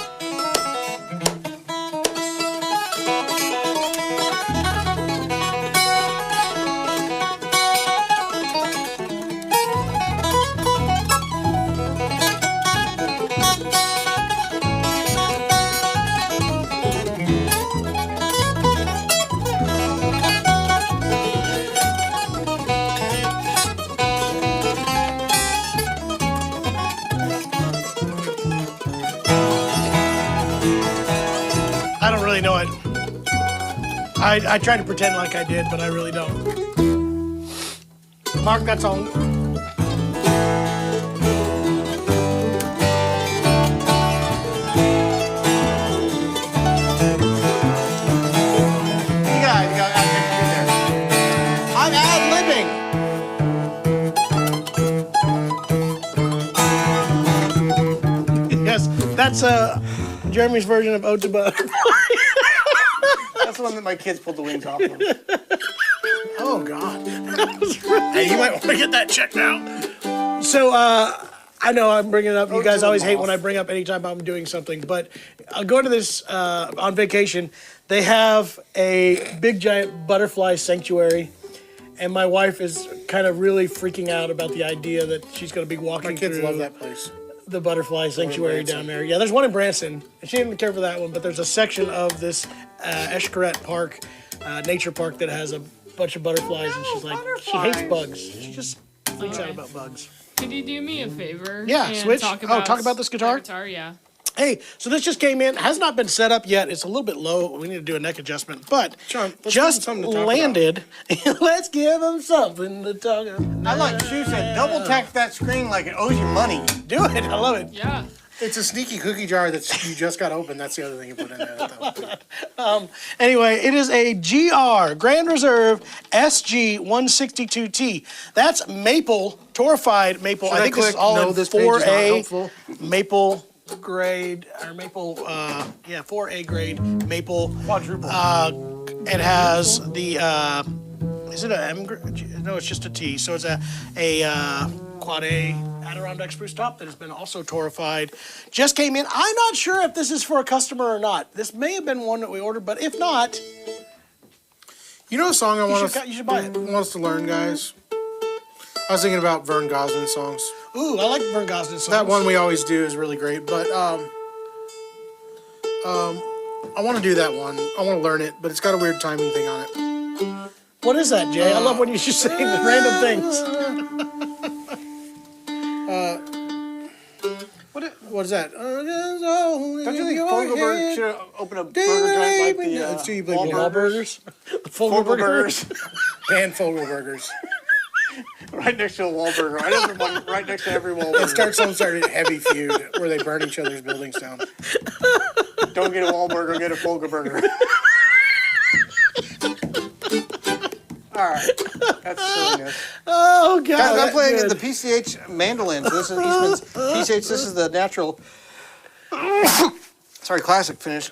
I don't really know it. I try to pretend like I did, but I really don't. Mark, that's all. You got to get there. I'm ad-libbing. That's Jeremy's version of Ode to Butterfly. That's the one that my kids pulled the wings off of. Oh, God. Hey, you might want to get that checked out. So, I know I'm bringing it up. You guys always hate when I bring up anytime I'm doing something. But going to this on vacation, they have a big, giant butterfly sanctuary. And my wife is kind of really freaking out about the idea that she's going to be walking through. My kids love that place. The butterfly sanctuary down there. Yeah, there's one in Branson. She didn't care for that one, but there's a section of this Escheret Park, nature park, that has a bunch of butterflies, and she's like, she hates bugs. She just freaks out about bugs. Could you do me a favor? Yeah, and switch. Talk about this guitar? Yeah. Hey, so this just came in. Has not been set up yet. It's a little bit low. We need to do a neck adjustment, but John, let's just give 'em something to talk landed. Let's give them something to talk about. I like Shu said, double tap that screen like it owes you money. Do it. I love it. Yeah. It's a sneaky cookie jar that you just got open. That's the other thing you put in there. Anyway, it is a GR Grand Reserve SG 162T. That's maple, torrefied maple. I think this is all in this page is not 4A helpful? maple grade or maple. 4A grade maple. Quadruple. It has the. Is it a M? No, it's just a T. So it's a quad A Adirondack spruce top that has been also torrefied. Just came in. I'm not sure if this is for a customer or not. This may have been one that we ordered, but if not, You know a song I want you should buy it. want us to learn, guys? I was thinking about Vern Gosling songs. Ooh, I like Vern Gosling songs. That one we always do is really great, but I want to do that one. I want to learn it, but it's got a weird timing thing on it. What is that, Jay? I love when you just say the random things. What is that? Don't you think Fogelberg should have opened a burger joint like Let's do the you believe me? Wahlburgers? Fogelburgers. And Fogelburgers. Right next to a Wahlburger. Right next to every Wahlburger. Someone started a heavy feud where they burn each other's buildings down. Don't get a Wahlburger, get a Fogelburger. All right. That's silliness. Oh, God. Guys, I'm playing good. the PCH mandolin. So this is Eastman's PCH. This is the natural, classic finish.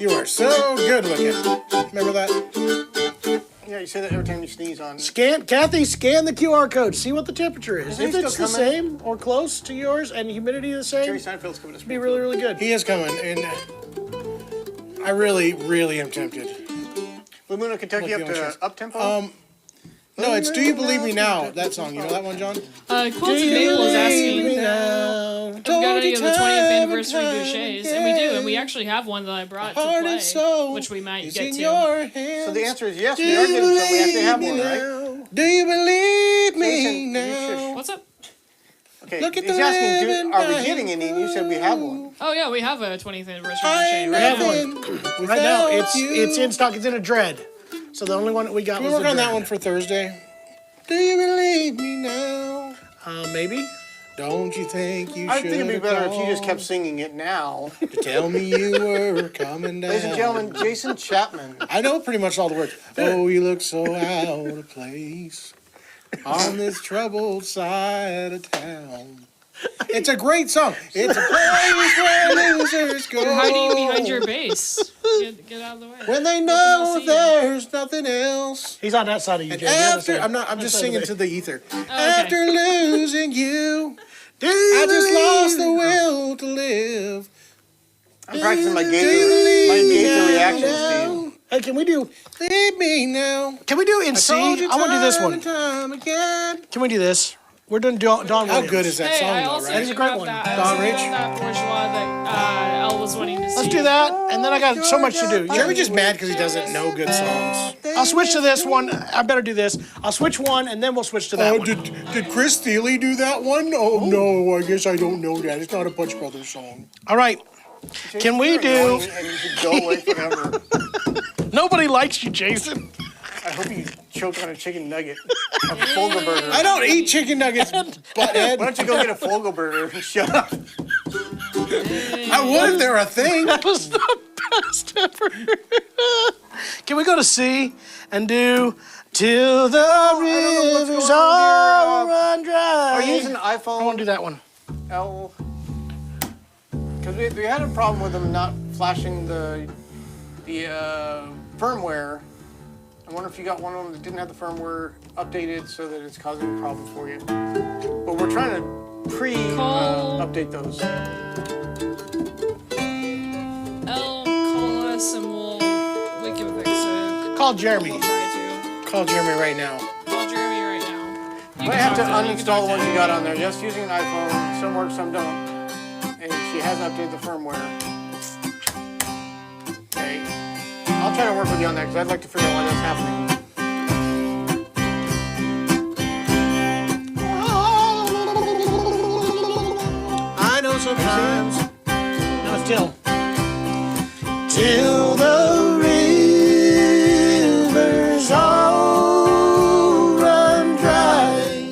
You are so good looking. Remember that? Yeah, you say that every time you sneeze on. Kathy, scan the QR code. See what the temperature is. Is he If it's still the coming? same or close to yours and humidity the Jerry same, Seinfeld's coming to it'd be really, really good. He is coming, and I really, really am tempted. Blue Moon of Kentucky up to up tempo. No, it's Do You Believe Me Now, that song. You know that one, John? Quilted Maple is asking if we've got any of the 20th anniversary bouchers, and we do, and we actually have one that I brought to play, which we might get to. So the answer is yes. We are getting some. We actually have one, right? Do you believe me Jason, you now? What's up? Okay. Look at he's the asking, living are we life. getting any? And you said we have one. Oh yeah, we have a 20th anniversary I boucher. have Right? one. Right now, Without you. it's in stock. It's in a dread. So the only one that we got Can we was work the on that dread. one for Thursday? Do you believe me now? Maybe. Don't you think you I should think it'd be better if you just kept singing it now. to tell me you were coming down. Ladies and gentlemen, Jason Chapman. I know pretty much all the words. Oh, you look so out of place on this troubled side of town. It's a great song. It's a place where losers go. You're hiding behind your bass. Get out of the way. When they Let them know all see you. there's nothing else. He's on that side of you, And Jay. The other after, side. I'm just That side singing of to the ether. okay. After losing you, I just lost the will to live. I'm practicing my Do you believe me Gaither now? reactions, Steve. Hey, can we do Leave me now. in C? Told you I want to do this time one. and time again. Can we do this? We're doing Don Williams. How good is that Hey, song, I though, also right? That is a great got one. That, Don I Rich? got that bourgeois that Elle was wanting to see. Let's do that, and then I got so much to do. Jeremy just mad because he doesn't know good songs. I'll switch to this one. I better do this. I'll switch one, and then we'll switch to that one. Did Chris Thiele do that one? Oh, no, I guess I don't know that. It's not a Punch Brothers song. All right. Can we You're do... annoying And you should go away forever. Nobody likes you, Jason. I hope you choke on a chicken nugget. A Fogelburger. I don't eat chicken nuggets, butthead. Why don't you go get a Fogelburger and shut up? I would if they were a thing. That was the best ever. Can we go to C and do Till the what's Rivers going on All Run Dry? Are you using an I want iPhone to do that one. L? Because we had a problem with them not flashing the firmware. I wonder if you got one of them that didn't have the firmware updated so that it's causing a problem for you. But we're trying to update those. Call us and we can fix it. Call Jeremy. We'll try to. Call Jeremy right now. Call Jeremy right now. You might have to uninstall the ones you got on there. Just using an iPhone. Some work, some don't. And she hasn't updated the firmware. Okay. I'll try to work with you on that because I'd like to figure out why that's happening. I know sometimes. No, still. Till the rivers all run dry,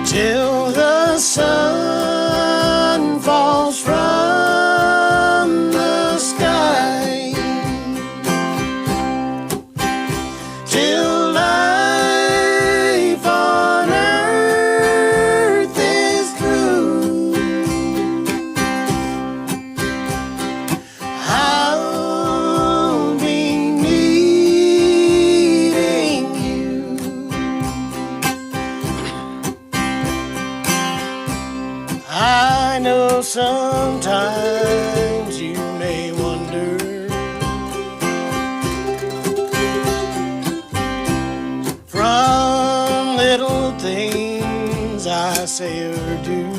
till the sun falls from the sky, till life on earth is through. I'll be needing you. I know sometimes you may wonder from little things I say or do,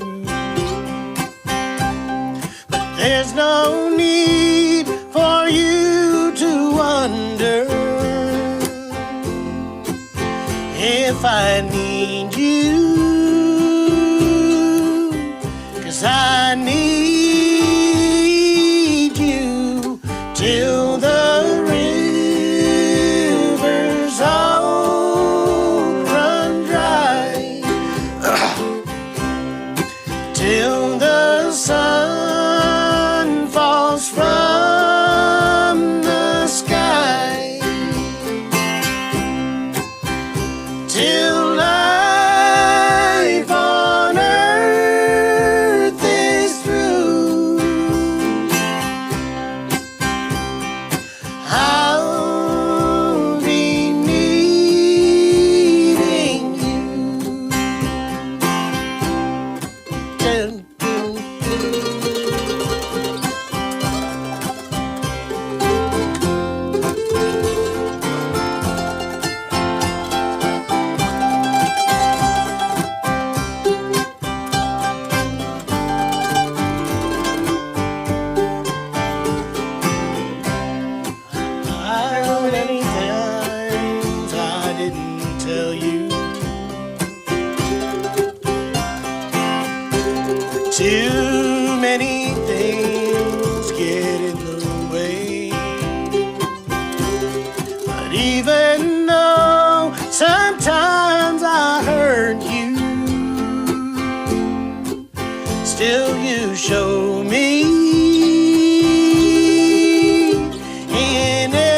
but there's no need for you to wonder if I need you, 'cause I need you till the rivers all run dry, till the sun falls from the sky, till life on earth is through. I'll be needing you. Dun, dun, I know many times I didn't tell you. Too many things get in the way. But even though sometimes I hurt you, still you show me in every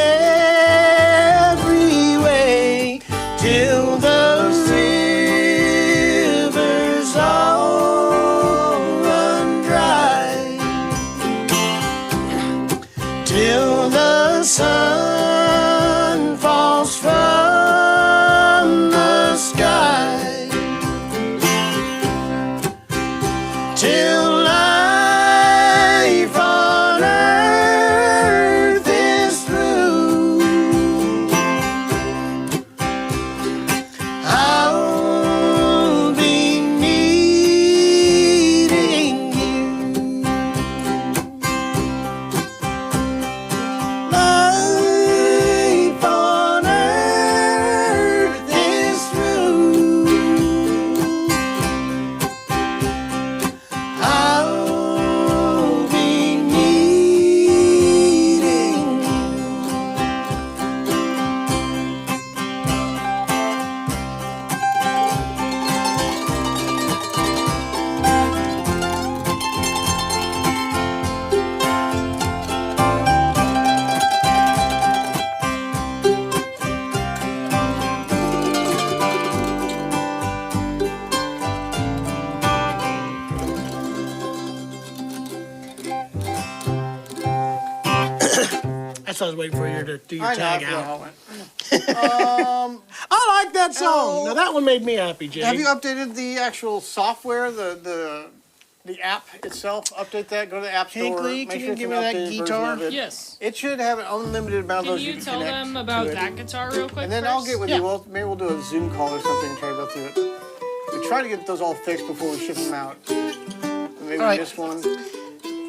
way, till the rivers all run dry, till the sun falls from the sky, till I That's what I was waiting for you to do your I know, I tag forgot out. how it went. I like that song. Now that one made me happy, Jay. Have you updated the actual software, the app itself? Update that. Go to the App Store. Hinkley, make can sure you it's give an me that updated version guitar? of it. Yes. It should have an unlimited amount of Can those you can tell connect them to about it. that guitar real quick And then first? I'll get with Yeah. you. Maybe we'll do a Zoom call or something and try to go through it. We try to get those all fixed before we ship them out. Maybe All right. this one.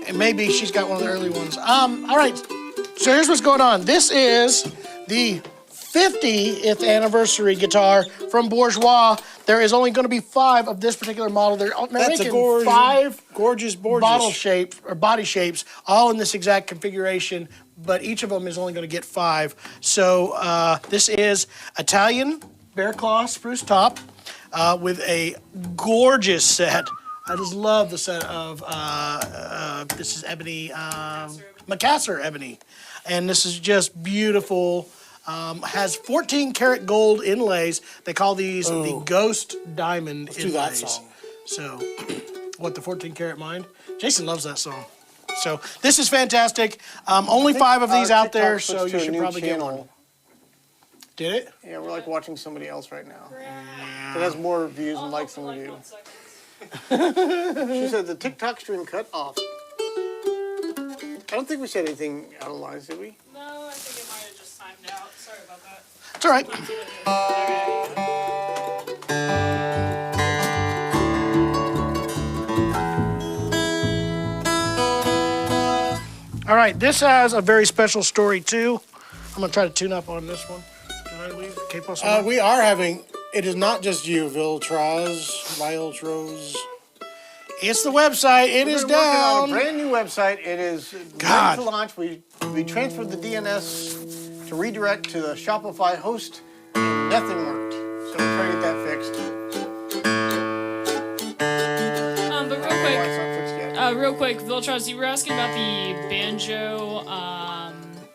And maybe she's got one of the early ones. All right. So here's what's going on. This is the 50th anniversary guitar from Bourgeois. There is only going to be 5 of this particular model. They're That's a making 5 gorgeous. bottle shapes or body shapes, all in this exact configuration, but each of them is only going to get 5. So this is Italian bear claw spruce top with a gorgeous set. I just love the set of this is ebony, Macassar ebony, and this is just beautiful. Has 14 karat gold inlays. They call these the ghost diamond do that inlays. song. So, what, the 14 karat mind? Jason loves that song. So this is fantastic. Only 5 of these out there, TikTok so switched you to a should new probably get channel. one. Did it? Yeah, we're like watching somebody else right now. It has more views and likes than we do. She said the TikTok stream cut off. I don't think we said anything out of line, did we? No, I think it might have just timed out. Sorry about that. It's all right. All right, this has a very special story too. I'm gonna try to tune up on this one. Did I leave K-Plus on? We are having. It is not just you, Viltros. It's the website. It is We're working on a down. brand new website. It is God. ready to launch. We transferred the DNS to redirect to the Shopify host, and nothing worked. So we're trying to get that fixed. But Why it's not fixed yet. real quick, Viltros, you were asking about the banjo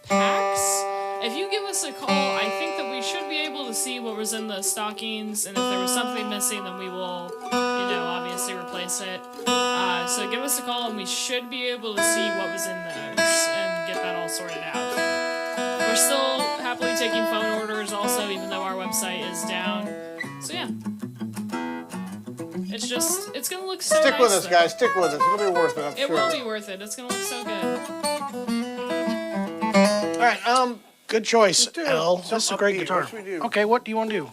packs. If you give us a call, I think that we should be able to see what was in the stockings, and if there was something missing, then we will, obviously replace it. So give us a call, and we should be able to see what was in those and get that all sorted out. We're still happily taking phone orders, also, even though our website is down. So yeah, it's gonna look so Stick nice, with us, though. guys. Stick with us. It'll be worth it, I'm It sure. will be worth it. It's gonna look so good. All right. Good choice, do L. This is a something great upbeat. guitar. What should we do? Okay, what do you want to do?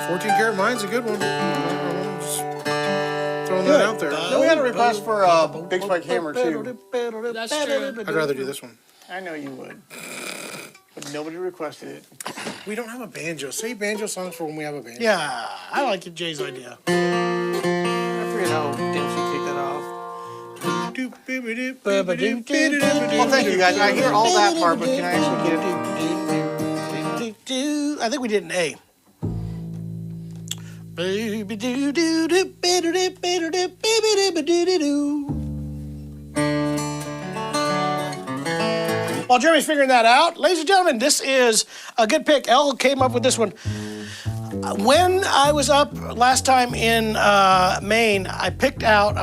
14 karat mine's a good one. Just throwing that out there. No, we had a request for a Big Spike Hammer, too. That's true. I'd rather do this one. I know you would. But nobody requested it. We don't have a banjo. Say banjo songs for when we have a banjo. Yeah, I like Jay's idea. I forget how Dempsey kicked that off. Well, thank you, guys. I hear all that part, but can I actually get it? I think we did an A. While Jeremy's figuring that out, ladies and gentlemen, this is a good pick. Elle came up with this one. When I was up last time in Maine, I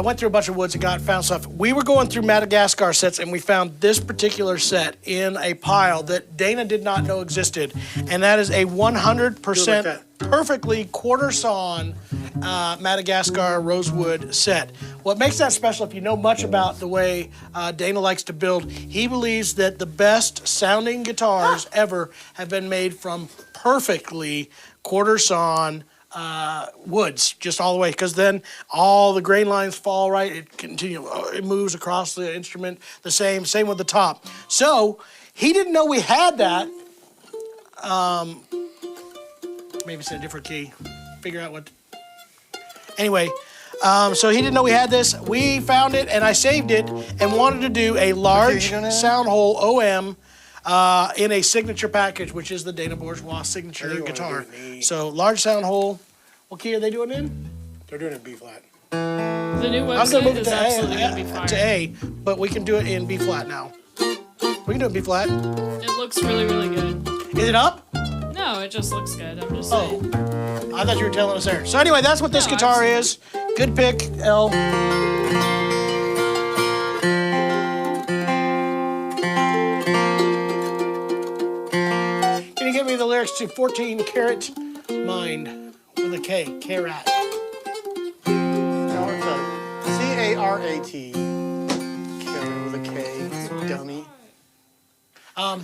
went through a bunch of woods and found stuff. We were going through Madagascar sets, and we found this particular set in a pile that Dana did not know existed, and that is a 100% perfectly quarter-sawn Madagascar rosewood set. What makes that special, if you know much about the way Dana likes to build, he believes that the best sounding guitars ever have been made from perfectly quarter-sawn woods, just all the way, because then all the grain lines fall right. It moves across the instrument the same with the top. So he didn't know we had that. Maybe it's in a different key. Figure out what. Anyway, so he didn't know we had this. We found it, and I saved it, and wanted to do a large sound hole OM in a signature package, which is the Dana Bourgeois signature guitar. So large sound hole. What key are they doing in? They're doing it B flat. The new I was gonna move website it is to absolutely going to be fire. to A, but we can do it in B flat now. We can do it in B flat. It looks really, really good. Is it up? No, it just looks good. I'm just Oh, saying. I thought you were telling us there. So anyway, that's what this No, guitar absolutely. is. Good pick, L. me the lyrics to 14 Karat Mind with a K. Karat. No, it's a C-A-R-A-T. Carrot with a K. Dummy. That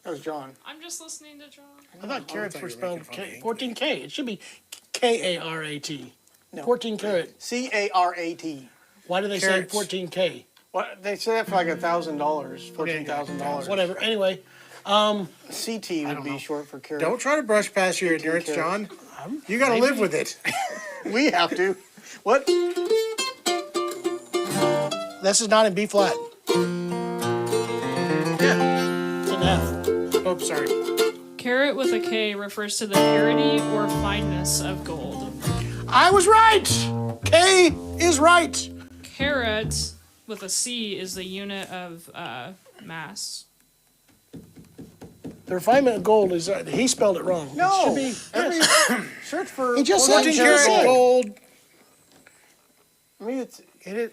was John. I'm just listening to John. I thought carrots were spelled K. 14K. It should be K-A-R-A-T. No. 14 carat. C-A-R-A-T. Why do they Carrots. say 14K? What? They say that for like $1,000, $14,000. Whatever. Anyway, CT would be short for carrot. Don't try to brush past your ignorance, John. You got to live with it. We have to. What? this is not in B flat. Yeah. It's an F. Oh, sorry. Carat with a K refers to the purity or fineness of gold. I was right. K is right. Carat with a C is the unit of mass. The refinement of gold is, he spelled it wrong. No. It should be, Search for He just said 14 karat said. gold. Maybe it's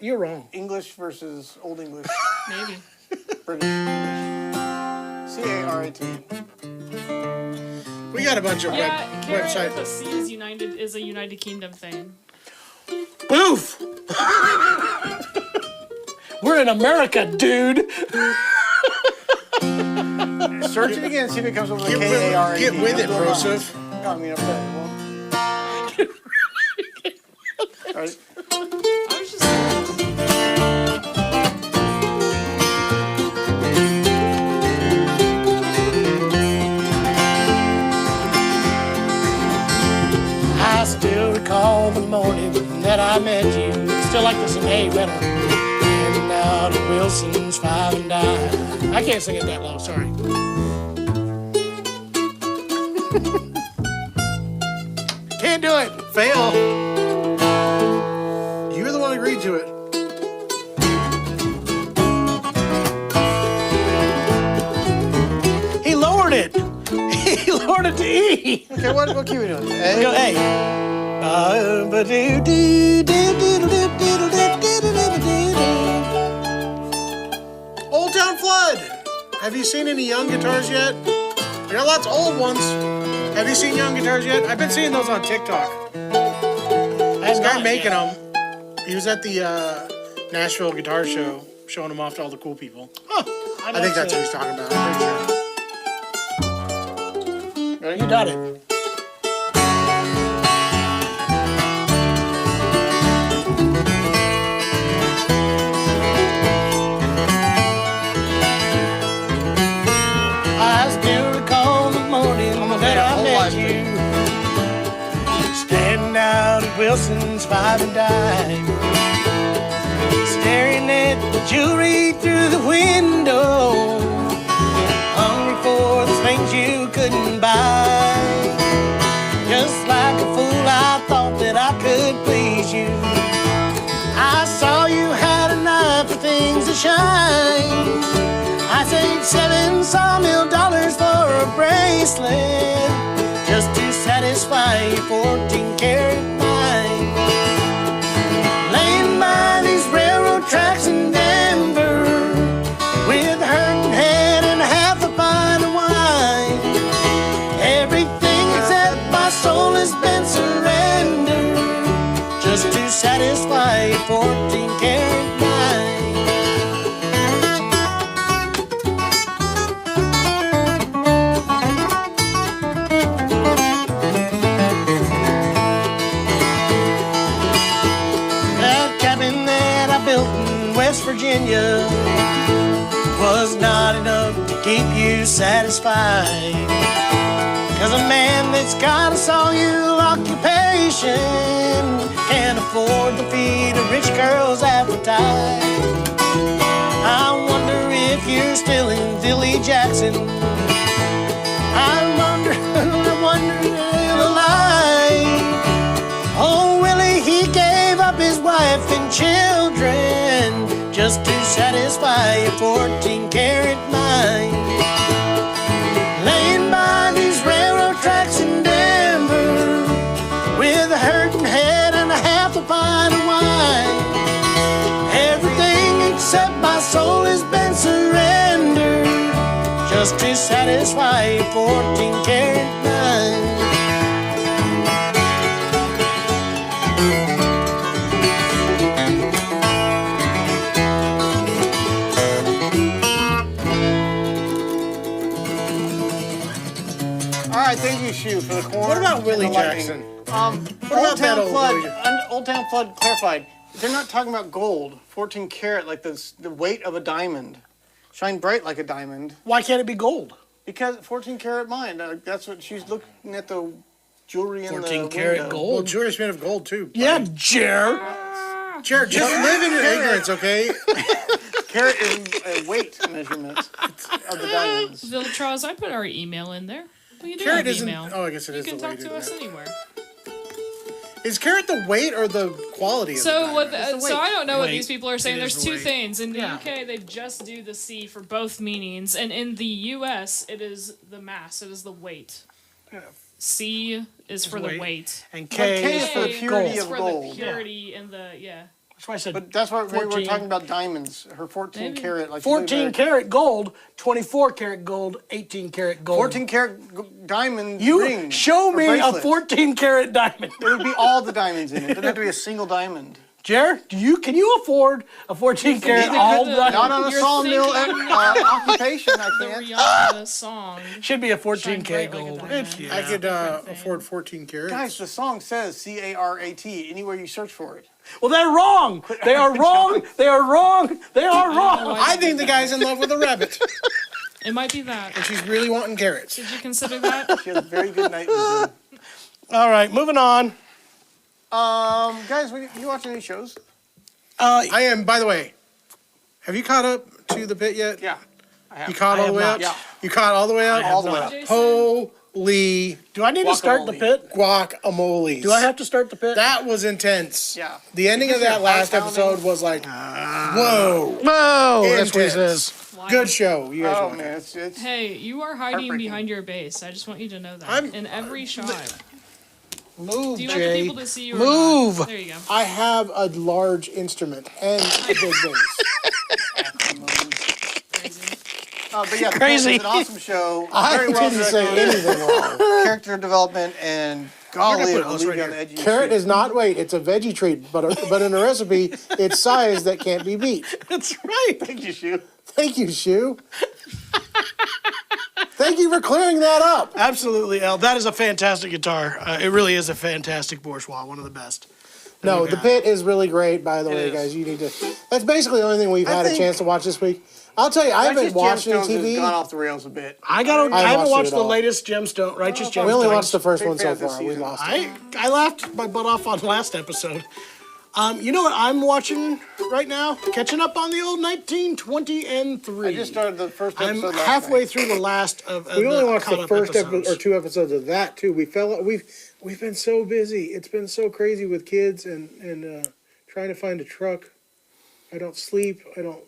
You're wrong. English versus Old English. Maybe. British English. C-A-R-A-T. We got a bunch of Yeah, carat with a websites. C is a United Kingdom thing. Boof. We're in America, dude. Search it again, see if it comes up with a K-A-R-A-T. Get with it, Go on. Broseph. No, I mean, up there. All right. I was just. I still recall the morning that I met you. Still like this in A better. And out at Wilson's 5 and dime. I can't sing it that low, sorry. Can't do it. Fail. You're the one who agreed to it. He lowered it. He lowered it to E. Okay, what key are we doing? Go A? A. Old Town Flood. Have you seen any young guitars yet? There are lots of old ones. Have you seen young guitars yet? I've been seeing those on TikTok. This guy making them. He was at the Nashville Guitar Show, showing them off to all the cool people. Huh. I think that's what he's talking about. I'm pretty sure. You got it. I still recall the morning that I met you, standing out at Wilson's 5 and dime, staring at the jewelry through the window, hungry for the things you couldn't buy. Just like a fool, I thought that I could please you. I saw you had an eye for things that shine. I saved $7 sawmill for a bracelet just to satisfy your 14-karat mind. Laying by these railroad tracks in Denver with a hurting head and half a pint of wine. Everything except my soul has been surrendered just to satisfy your 14-karat mind. West Virginia was not enough to keep you satisfied. 'Cause a man that's got a sawmill occupation can't afford to feed a rich girl's appetite. I wonder if you're still in Billy Jackson. I wonder if you're alive. Oh, Willie, he gave up his wife and children just to satisfy your 14-karat mind. Laying by these railroad tracks in Denver with a hurting head and a half a pint of wine. Everything except my soul has been surrendered just just to satisfy a 14-karat mind. All right, thank you, Shu, for the corn. What about and Willie the lightning. Jackson? Old about that Town old Flood. Willie? Old Town Flood clarified. They're not talking about gold, 14 karat, like the weight of a diamond. Shine bright like a diamond. Why can't it be gold? Because 14 karat mine. That's what she's looking at, the jewelry in the 14-karat window. gold? Well, jewelry's made of gold too. Yeah, Jer. Jared, just live in your ignorance, okay? Carat is a weight measurement of the diamonds. Viltraz, I put our email in there. We do Carrot have isn't. email. Oh, I guess it You is can the talk weight. to us isn't it? anywhere. Is carrot the weight or the quality of the So diamond? what? the So weight. I don't know what Weight. these people are saying. It is There's the two weight. things. In the Yeah. UK, they just do the C for both meanings, and in the US, it is the mass. It is the weight. C is for the weight. weight. And K K is is for the for purity gold. It's of for gold. the purity and the yeah. That's why I said But that's why we were 14. talking about diamonds. Her 14 Maybe. karat. Like 14 karat gold, 24 karat gold, 18 karat gold. 14 karat diamond You ring. show or me a bracelet. 14 karat diamond. It would be all the diamonds in it. It doesn't have to be a single diamond. Jer, can you afford a 14 karat Neither all could the- diamond? Not on a You're sawmill thinking- occupation, I The can't. Rihanna song. Should be a 14 Shine karat bright like a gold. diamond. It's- I could Different thing. afford 14 carats. Guys, the song says C-A-R-A-T anywhere you search for it. Well, they're wrong. They are wrong. They are wrong. They are wrong. I think the guy's in love with a rabbit, It might be that. and she's really wanting carrots. Did you consider that? She has very good night vision. All right, moving on. Guys, you watch any shows? I am, by the way. Have you caught up to the pit yet? Yeah. I have. You caught all the way have up? not. Yeah. You caught all the way up? All the way up. Jason? Holy Do I need to start the Guacamole. pit? guacamole. Do I have to start the pit? That was intense. Yeah. The ending of Because that you're last heart-pounding. episode was like, whoa. Whoa, that's what he Intense. says. Good show. You guys Oh, watch it. man. It's Hey, you are hiding Heartbreaking. behind your base. I just want you to know that. I'm- In every shot. Move, Do you want the Jay. people to see you or Move. not? There you go. I have a large instrument and a big bass. Crazy. but yeah, Crazy. It's an awesome show. I Very well didn't say directed. anything wrong. Character development and golly, put it- it'll it's leave right you on the here. edge of your Carrot seat. is not weight, it's a veggie treat, but in a recipe, it's size that can't be beat. That's right. Thank you, Shu. Thank you, Shu. Thank you for clearing that up. Absolutely, El. That is a fantastic guitar. It really is a fantastic bourgeois, one of the best. No, the pit is really great, by the way, is. guys. You need to. That's basically the only thing we've I had a think- chance to watch this week. I'll tell you, I haven't Righteous watched any Gemstones has gone TV. off the rails a bit. I I haven't watched watched it the all. latest Gemstone, Righteous Gemstones. We only watched the first Big one so fan of this far. We season. lost it. I laughed my butt off on last episode. You know what I'm watching right now? Catching up on the old 1920 and 3. I just started the first I'm episode last halfway night. through the last of We only the watched the caught-up first episodes. or two episodes of that too. We've been so busy. It's been so crazy with kids and trying to find a truck. I don't sleep. I don't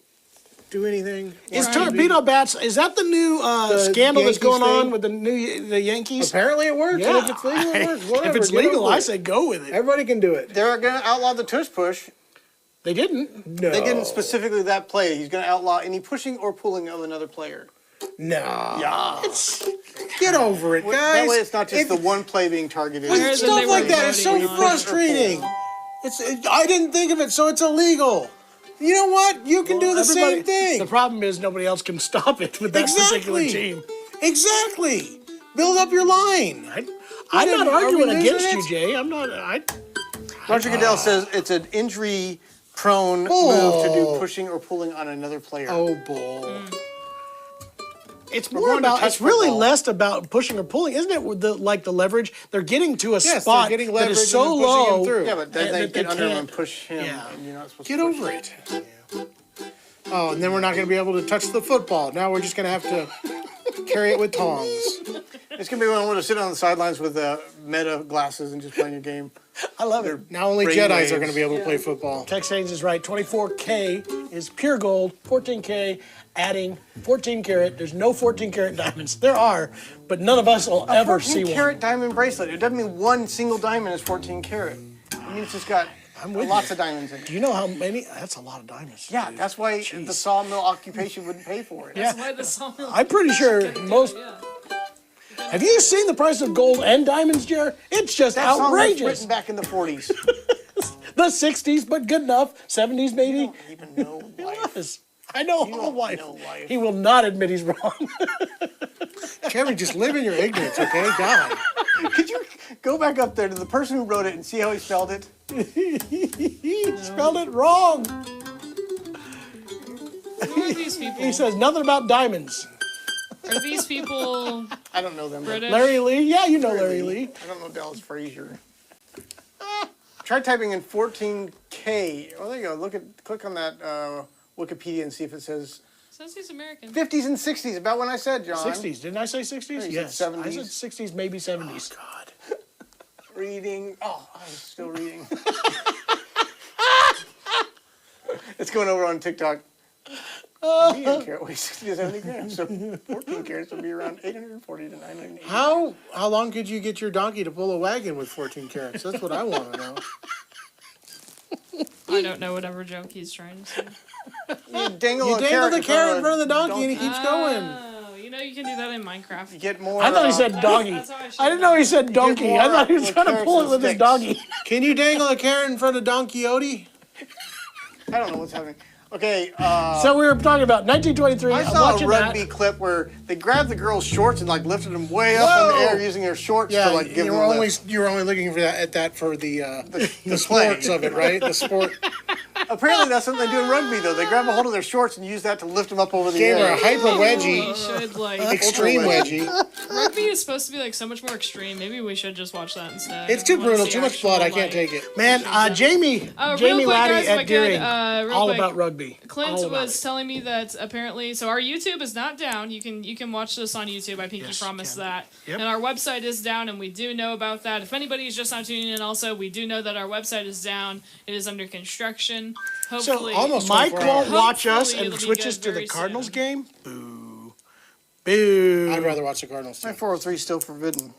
do anything. Is Watch Torpedo TV. Bats, is that the new scandal that's Yankees going on thing? with the Yankees? Apparently it works. Yeah. And if it's legal, it works. Whatever. If it's Get legal, over I it. say go with it. Everybody can do it. They're going to outlaw the tush push. They didn't. No. They didn't specifically that play. He's going to outlaw any pushing or pulling of another player. No. Yeah. Get over it, guys. That way it's not just It- the one play being targeted. Where With than stuff they like were that is so voting on. frustrating. I didn't think of it, so it's illegal. You know what? You can do the same Everybody- thing. The problem is nobody else can stop it with that particular Exactly. team. Exactly. Build up your line. I'm not Are we arguing losing against it? you, Jay. I'm not. Roger Goodell says it's an injury-prone move to do pushing or pulling on another player. Oh, bull. It's We're more going to about. touch It's really football. less about pushing or pulling, isn't it? With the leverage, they're getting to a Yes, spot they're getting that leverage is so and then pushing him low. through. Yeah, but then and they that get under him can't- and push him, Yeah. and you're not supposed Get to push over him. it. Oh, and then we're not going to be able to touch the football. Now we're just going to have to carry it with tongs. It's going to be one to sit on the sidelines with meta glasses and just playing your game. I love it. Now only Brain Jedis waves. are going to be able to play football. Tex Haynes is right. 24K is pure gold. 14K adding 14 karat. There's no 14 karat diamonds. There are, but none of us will ever see 14 one. karat diamond bracelet. It doesn't mean one single diamond is 14 karat. It means it's got I'm with Lots you. of diamonds in it. Do you know how many? That's a lot of diamonds. Yeah, dude. that's why Jeez. the sawmill occupation wouldn't pay for it. That's why the sawmill. I'm pretty sure most. Yeah. Have you seen the price of gold and diamonds, Jer? It's just That song was outrageous. written back in the 40s. The 60s, but good enough. 70s, maybe. You don't even know life. Yes. I know You all don't life. know life. He will not admit he's wrong. Kevin, just live in your ignorance, okay? God. Could you go back up there to the person who wrote it and see how he spelled it? He spelled it wrong. Who are these people? He says nothing about diamonds. Are these people I don't know them. British? Larry Lee? Yeah, you know Larry Lee. I don't know Dallas Frazier. Try typing in 14K. Oh, there you go. Click on that Wikipedia and see if it says Says he's American. 50s and 60s. About when I said, John. 60s. Didn't I say 60s? you said Yes. 70s. I said 60s, maybe 70s. Oh, God. Reading. Oh, I was still reading. It's going over on TikTok. Medium carat weighs 60 to 70 grams, so 14 carats would be around 840 to 980. How long could you get your donkey to pull a wagon with 14 carats? That's what I want to know. I don't know whatever joke he's trying to say. You dangle You a dangle carrot the in carrot in front of the donkey and he keeps going. Oh, you know you can do that in Minecraft. You get more. I thought he said doggy. That's how I should I didn't know he said donkey. more I thought he was with trying to carrots pull it and with his sticks. doggy. Can you dangle a carrot in front of Don Quixote? I don't know what's happening. Okay, So we were talking about 1923. I I'm saw a watching rugby that. clip where they grabbed the girl's shorts and like lifted them way up in the Whoa! air using their shorts Yeah, to like give you them were a only lift. looking for that for the The sports play. of it, right? The sport. Apparently that's something they do in rugby though. They grab a hold of their shorts and use that to lift them up over the Gave her air. a hyper We wedgie, should like extreme wedgie. rugby is supposed to be like so much more extreme. Maybe we should just watch that instead. It's too I wanna brutal, see too much actual, blood. I can't like- take it. Man, Jamie real Jamie quick, Laddie guys, if I at could, Deering, real all quick. about rugby. Clint All about was it. telling me that apparently, so our YouTube is not down. You can watch this on YouTube. I think Yes, you promised you can. that. Yep. And our website is down, and we do know about that. If anybody's just not tuning in, also we do know that our website is down. It is under construction. Hopefully, almost Mike 24 won't hours. watch us Hopefully and it'll be switches good to the very Cardinals soon. game. Boo. Boo. I'd rather watch the Cardinals. My Too. 403 is still forbidden.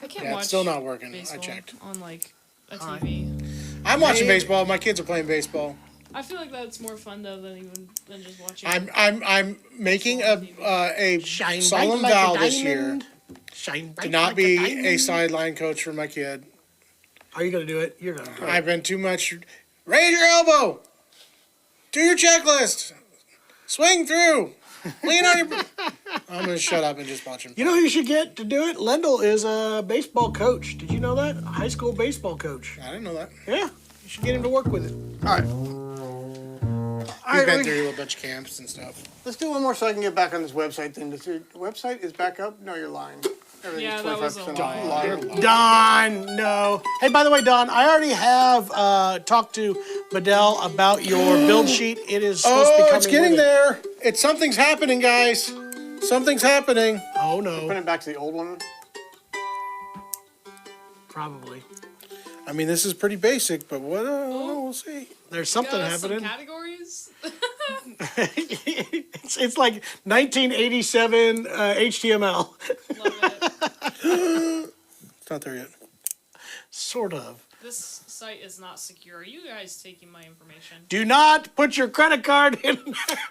I can't Yeah, watch. it's still not working. baseball I checked. on like a TV. I'm watching baseball. My kids are playing baseball. I feel like that's more fun though than just watching. I'm making a Shine solemn bright like vow a this year diamond. Shine bright to not like be diamond. a sideline coach for my kid. Are you going to do it? You're going to do it. I've been too much. Raise your elbow. Do your checklist. Swing through. Lean on your. I'm gonna shut up and just watch him. You know who you should get to do it? Lendl is a baseball coach. Did you know that? A high school baseball coach. I didn't know that. Yeah. You should get him to work with it. All right. He's been through a bunch of camps and stuff. Let's do one more so I can get back on this website thing. The website is back up? No, you're lying. Everything's Yeah, that was a 25% lie. off. Liar. Don, no. Hey, by the way, Don, I already have talked to Bedell about your build sheet. It is supposed to be Oh, coming it's getting with it. there. It's something's happening, guys. Something's happening. Oh, Put no. it back to the old one. Probably. I mean, this is pretty basic, but what? We'll see. There's something Some happening. categories. It's like 1987 HTML. Love it. It's not there yet. Sort of. This site is not secure. Are you guys taking my information? Do not put your credit card in.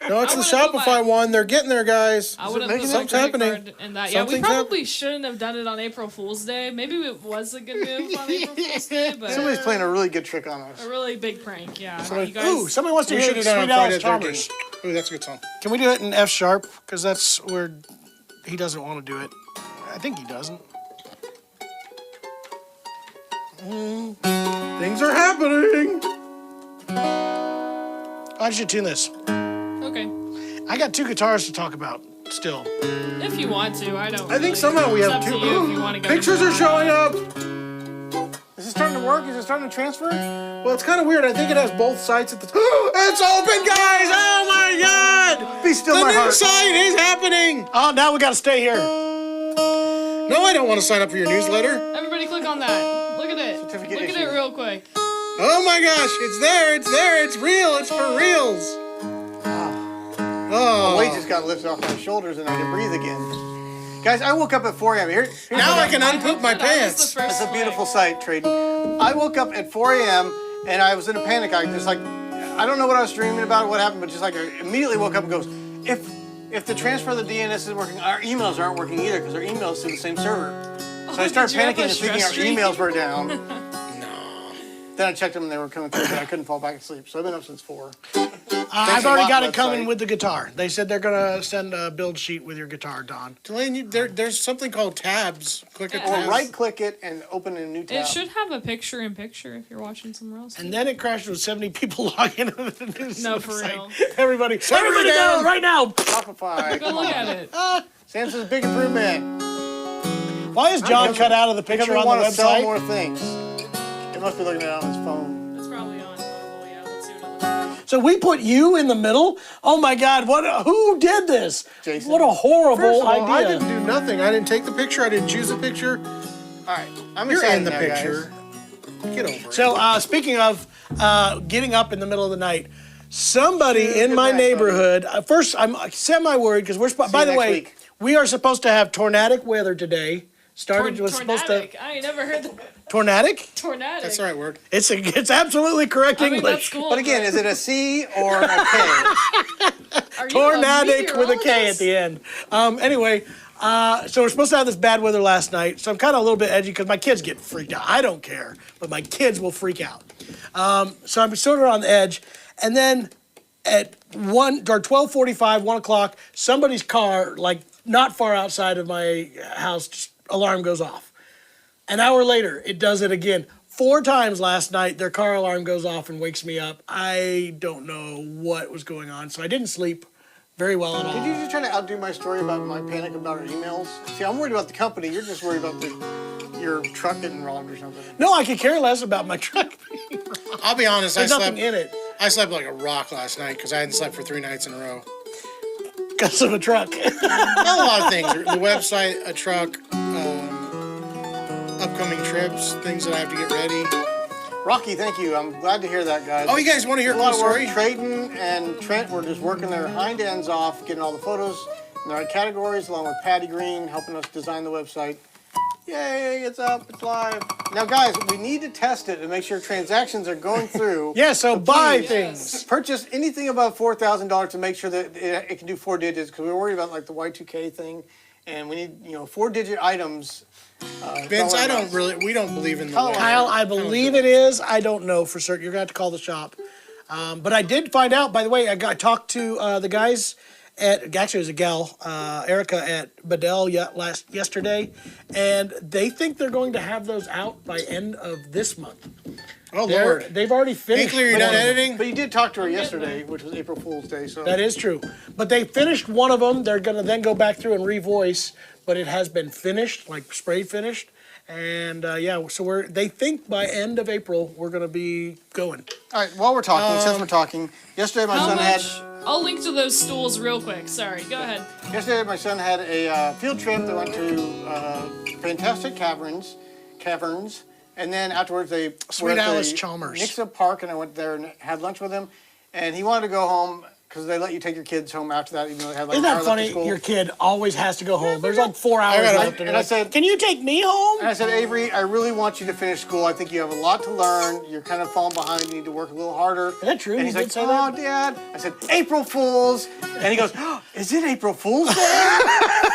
No, it's I the wanna go Shopify back. one. They're getting there, guys. I would have making put sense? my Something's credit card in that. Yeah, we Something's probably shouldn't have done it on April Fool's Day. Maybe it was a good move on April Fool's Day, but Somebody's playing a really good trick on us. a really big prank. Yeah, you guys. Ooh, somebody wants to We hear should have done Sweet it on Alice Friday the Chalmers. 13th. Ooh, that's a good song. Can we do it in F sharp? Because that's where he doesn't want to do it. I think he doesn't. Things are happening. I should tune this. Okay, I got two guitars to talk about still. if you want to, I don't. I think really. somehow we It's have up to two. you if you want to go. Pictures are showing up. Is it starting to work? Is it starting to transfer? Well, it's kind of weird. I think it has both sites at the. It's open, guys! Oh my God! Be still The my new heart. site is happening. Oh, now we got to stay here. No, I don't want to sign up for your newsletter. Everybody, click on that. Look at it. Certificate Look at issue. it real quick. Oh my gosh! It's there! It's there! It's real! It's for reals! The Oh. weight just got lifted off my shoulders and I can breathe again. Guys, I woke up at 4 a.m. Here's Now what I can unpoop my That was pants. the first That's a beautiful one. sight, Traden. I woke up at 4 a.m. and I was in a panic. I just like, I don't know what I was dreaming about or what happened, but just like I immediately woke up and goes, if the transfer of the DNS isn't working, our emails aren't working either because our emails to the same server. So I started panicking and thinking our emails were down. Then I checked them and they were coming through, but I couldn't fall back asleep. So I've been up since 4. I've already got it coming with the guitar. They said they're going to send a build sheet with your guitar, Don. Delaney, there's something called tabs. Click a tab. Or right-click it and open a new tab. It should have a picture-in-picture if you're watching somewhere else. And then it crashed with 70 people logging into the news No, for website. real. Everybody down right now. Shopify. Go look at it. Sam says big improvement. Why is John cut out of the Because picture we on want the to sell website? more things. He must be looking at it on his phone. It's probably on mobile, yeah. Let's see what it looks like. So we put you in the middle? Oh my God, who did this? Jason. What a horrible First of all, idea. I didn't do nothing. I didn't take the picture. I didn't choose the picture. All right, I'm You're excited in the now, picture. guys. Get over it. So speaking of getting up in the middle of the night, somebody in my Good night, neighborhood, first I'm semi-worried because we're, by the next way, week. we are supposed to have tornadic weather today. Was supposed to Tornadic. I ain't never heard that. tornadic. Tornadic. That's the right word. It's absolutely correct I mean, English. that's cool. But again, is it a C or a K? Are you a Tornadic with a K at meteorologist? the end. Anyway, so we're supposed to have this bad weather last night. So I'm kind of a little bit edgy because my kids get freaked out. I don't care, but my kids will freak out. So I'm sort of on the edge. And then at 12:45, 1 o'clock, somebody's car, like not far outside of my house, just alarm goes off. An hour later, it does it again. 4 times last night, their car alarm goes off and wakes me up. I don't know what was going on, so I didn't sleep very well at all. Did you just try to outdo my story about my panic about our emails? See, I'm worried about the company. You're just worried about your truck getting robbed or something. No, I could care less about my truck. I'll be honest. There's nothing in it I slept like a rock last night because I hadn't slept for 3 nights in a row. because of a truck. A lot of things. The website, a truck, upcoming trips, things that I have to get ready. Rocky, thank you. I'm glad to hear that, guys. Oh, you guys want to hear a a lot cool of work. story? Trayden and Trent were just working their hind ends off, getting all the photos in the right categories, along with Patty Green, helping us design the website. Yay, it's up, it's live. Now, guys, we need to test it and make sure transactions are going through. Yeah, so buy please things. Purchase anything above $4,000 to make sure that it can do 4 digits, because we're worried about like the Y2K thing, and we need 4-digit items. Vince, we don't believe in the Kyle, web. Kyle, I believe it is. I don't know for certain. You're going to have to call the shop. But I did find out, by the way, I talked to the guys actually it was a gal, Erica at Bedell yesterday, and they think they're going to have those out by end of this month. Oh, Lord. They've already finished. Hinckley, are you done editing? But you did talk to her yesterday, which was April Fool's Day. So That is true. But they finished one of them. They're going to then go back through and revoice, but it has been finished, like spray finished. And so they think by end of April we're going to be going. All right, while we're talking, since we're talking, yesterday my How son had. much? I'll link to those stools real quick. Sorry, go ahead. Yesterday my son had a field trip. They went to fantastic caverns, and then afterwards they Sweet were at Alice the Chalmers. Nixa Park, and I went there and had lunch with him. And he wanted to go home because they let you take your kids home after that, even though they had like Isn't an that hour left of funny? school. Your kid always has to go home. There's like 4 hours left. and I said, can you take me home? And I said, Avery, I really want you to finish school. I think you have a lot to learn. You're kind of falling behind. You need to work a little harder. Is that true? And You he's did like, say oh, that? Dad. I said, April Fool's. And he goes, oh, is it April Fool's Day?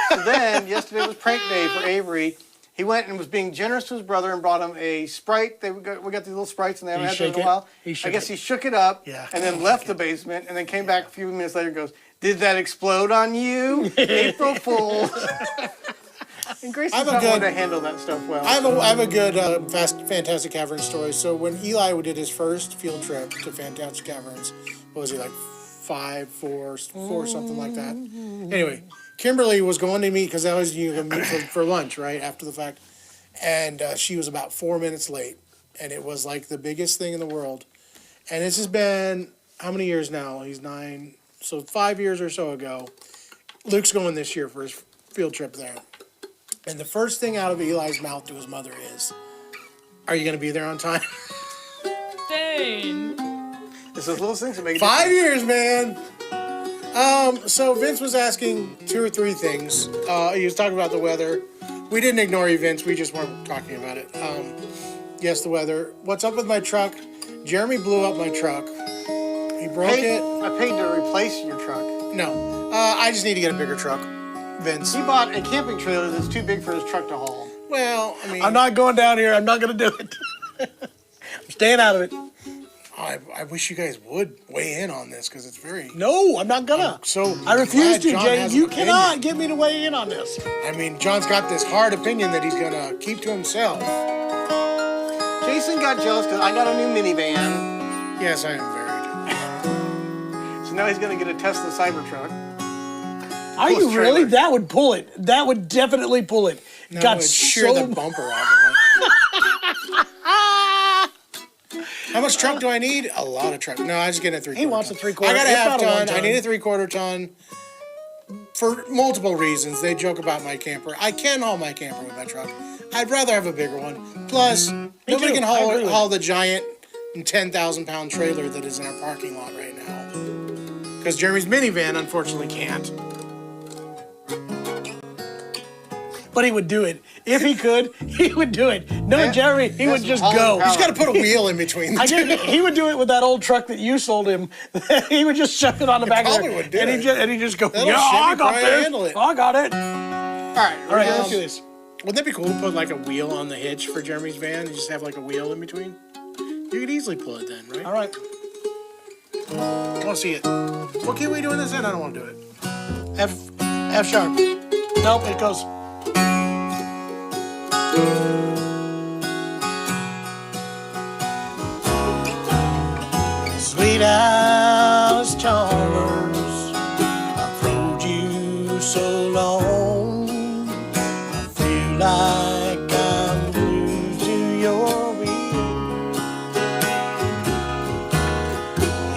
So then, yesterday was prank day for Avery. He went and was being generous to his brother and brought him a Sprite. We got these little Sprites, and they haven't had them in a while. I guess he shook it up and then left the basement and then came back a few minutes later and goes, did that explode on you? April Fool's. And Grayson's not one to handle that stuff well. I have a good Fantastic Caverns story. So when Eli did his first field trip to Fantastic Caverns, what was he, like 5, 4, something like that? Anyway, Kimberly was going to meet, because I always knew to meet for lunch, right, after the fact. And she was about 4 minutes late. And it was like the biggest thing in the world. And this has been, how many years now? He's 9. So 5 years or so ago. Luke's going this year for his field trip there. And the first thing out of Eli's mouth to his mother is, are you going to be there on time? Dang. It's those little things that make it 5 years, man. So Vince was asking 2 or 3 things. He was talking about the weather. We didn't ignore you, Vince. We just weren't talking about it. Yes, the weather. What's up with my truck? Jeremy blew up my truck. He broke it. I paid to replace your truck. No. I just need to get a bigger truck, Vince. He bought a camping trailer that's too big for his truck to haul. Well, I mean... I'm not going down here. I'm not going to do it. I'm staying out of it. I wish you guys would weigh in on this because it's very... No, I'm not gonna. So I refuse glad to, John Jay. has an You opinion. cannot get me to weigh in on this. I mean, John's got this hard opinion that he's gonna keep to himself. Jason got jealous because I got a new minivan. Yes, I am very. So now he's going to get a Tesla Cybertruck. Are you Plus really? trailer. That would pull it. That would definitely pull it. No, Got it'd shear so the bumper off of it. How much truck do I need? A lot of truck. No, I just get a 3/4. He wants a 3/4. I got a It's half not a ton. 1 ton. I need a 3/4 ton. For multiple reasons, they joke about my camper. I can haul my camper with my truck. I'd rather have a bigger one. Plus, nobody too. can I agree with haul the giant 10,000-pound trailer that is in our parking lot right now. Because Jeremy's minivan, unfortunately, can't. But he would do it. If he could, he would do it. No, Yeah. Jeremy, he would That's just hauling go. power. Just got to put a wheel in between the I two. get, he would do it with that old truck that you sold him. He would just shove it on the back of probably there, would do and it. he just go, That'll yeah, I Chevy got probably this. handle it. I got it. All right. All right, Um, let's do this. Wouldn't that be cool to put like a wheel on the hitch for Jeremy's van and just have like a wheel in between? You could easily pull it then, right? All right. I want to see it. What key are we doing this in? I don't want to do it. F sharp. Nope, it goes. Sweet Alice Chalmers, I've rode you so long, I feel like I'm glued to your wheel.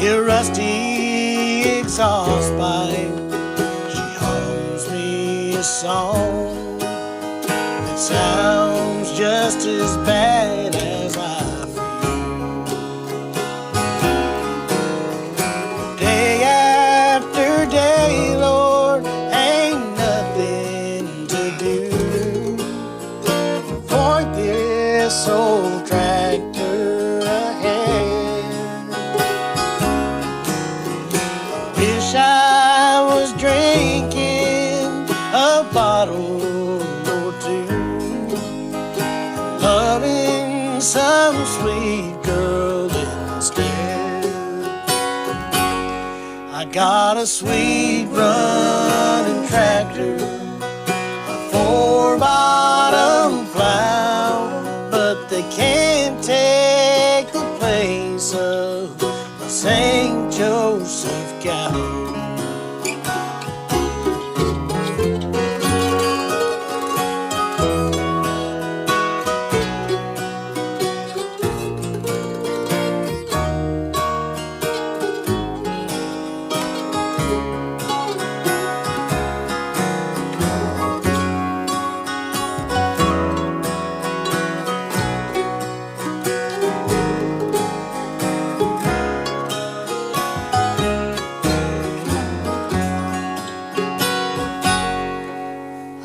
Your rusty exhaust pipe, she hums me a song that sounds just as bad as I feel. Day after day, Lord, ain't nothing to do. Point this old tractor ahead. Wish I was drinking a bottle or two, loving some sweet girl instead. I got a sweet running tractor, a 4-bottom plow, but they can't take the place of a St. Joseph cow.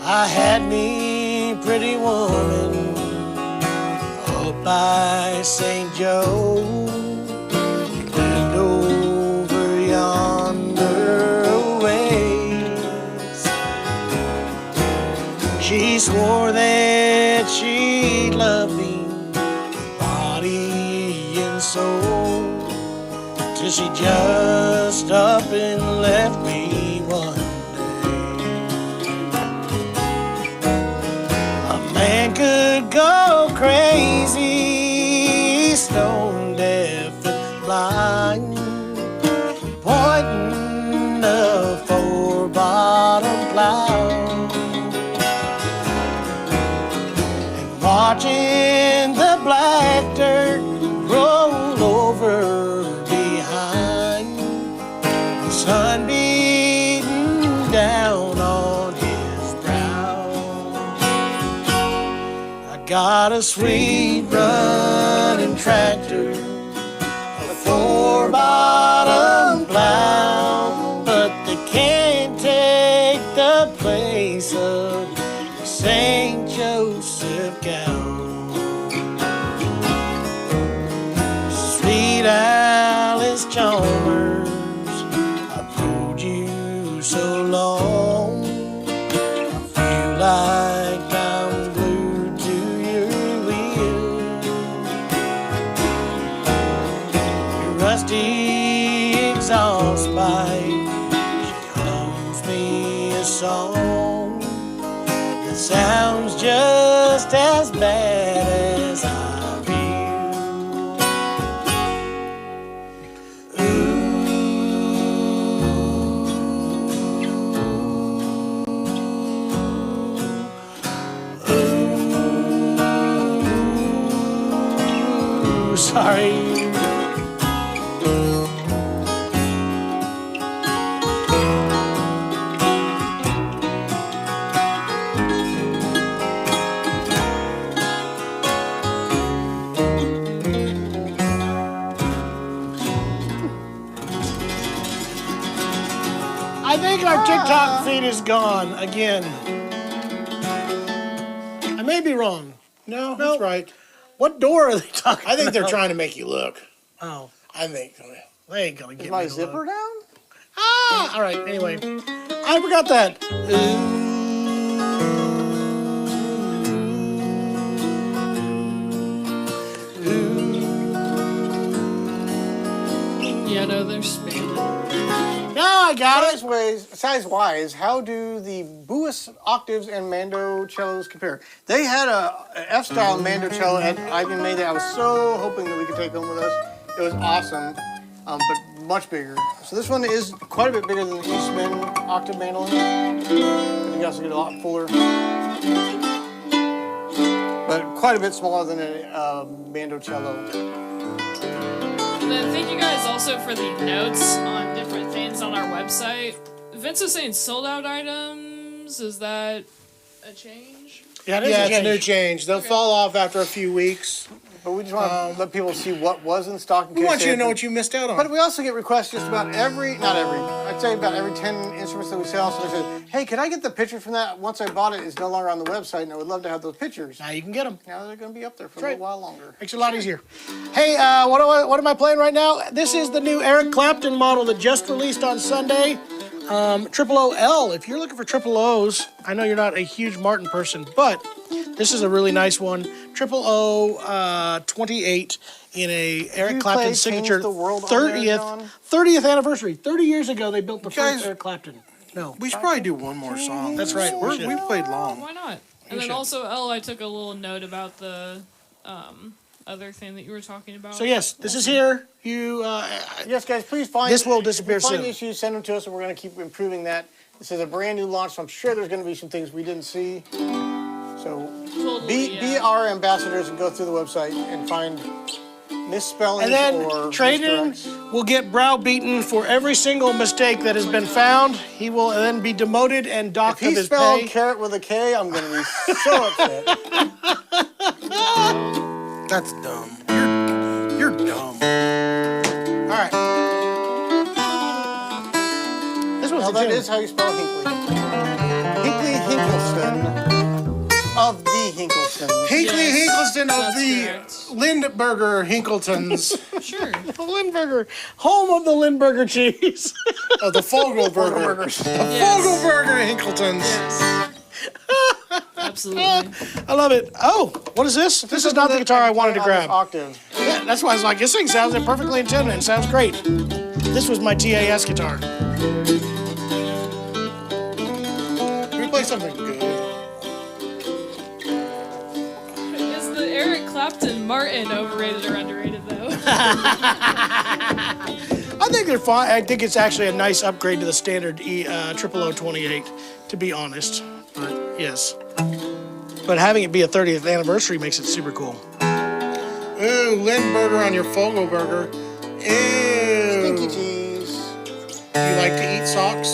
I had me pretty woman up by St. Joe, lived over yonder a ways. She swore that she loved me, body and soul, till she just up and left me one day. Man could go crazy, stone deaf and blind, pointing a 4-bottom plow and watching the black dirt roll over behind, the sun beating down on his brow. Got a sweet running tractor, a 4-bottom plow, but they can't take the place of St. Joseph cow. Sweet empty exhaust pipe. She hums me a song that sounds just as bad as I feel. Ooh, sorry. I think our TikTok feed is gone again. I may be wrong. No, that's right. What door are they talking I think they're about? trying to make you look. Oh, I think. they ain't gonna get Is me my to zipper look. down? Ah, all right. Anyway, I forgot that. Yeah, no, they're spanned. Now I got it. Size-wise, how do the Buis octaves and mandocellos compare? They had a F-style mandocello at Ivan made that I was so hoping that we could take home with us. It was awesome, but much bigger. So this one is quite a bit bigger than the Eastman octave mandolin. But you also get a lot fuller, but quite a bit smaller than a mandocello. And then thank you guys also for the notes on different things on our website. Vince was saying sold out items. Is that a change? Yeah, it is Yeah, a it's a new change. change. They'll fall off after a few weeks. But we just want to let people see what was in stock. In We case want they you to had know what you missed out on. But we also get requests just about I'd say about every 10 instruments that we sell. So they said, hey, could I get the picture from that? Once I bought it, it's no longer on the website, and I would love to have those pictures. Now you can get them. Now they're going to be up there for a right. little while longer. Makes it a lot easier. Hey, what am I playing right now? This is the new Eric Clapton model that just released on Sunday. Triple OL. If you're looking for triple O's, I know you're not a huge Martin person, but this is a really nice one. Triple O 28 in a Eric you Clapton play signature Change the World on there, 30th John? 30th anniversary. 30 years ago they built the Guys- first Eric Clapton. No. We should probably do one more song. That's right, we should. We played long. Why not? And then also, Elle, I took a little note about the other thing that you were talking about. So yes, this is here. You Yes, guys, please find This will disappear if you find soon. issues, send them to us, and we're going to keep improving that. This is a brand new launch, so I'm sure there's going to be some things we didn't see. So Totally, be our ambassadors and go through the website and find misspellings and then or Trayden misdirects. will get browbeaten for every single mistake that has been found. He will then be demoted and If docked of he his spelled pay. carrot with a K, I'm going to be so upset. That's dumb. You're dumb. All right. This was Now a that tune. is how you spell Hinkley. Hinkley Hinkleston of the Hinklestons. Hinkley Yes, Hinkleston of that's the correct. Lindberger Hinkletons. Sure. Lindberger, home of the Lindberger cheese. Of the Fogelberger. Fogelberger Hinkletons. Yes. Absolutely. I love it. Oh, what is this? This is not the guitar I wanted to On this grab. octave. Yeah, that's why I was like, this thing sounds perfectly in tune and sounds great. This was my TAS guitar. Can we play something good? Is the Eric Clapton Martin overrated or underrated, though? I think they're fine. I think it's actually a nice upgrade to the standard Triple O 28, to be honest. But yes. But having it be a 30th anniversary makes it super cool. Ooh, Lindberger on your Fogelberger. Stinky Ew. cheese. You like to eat socks?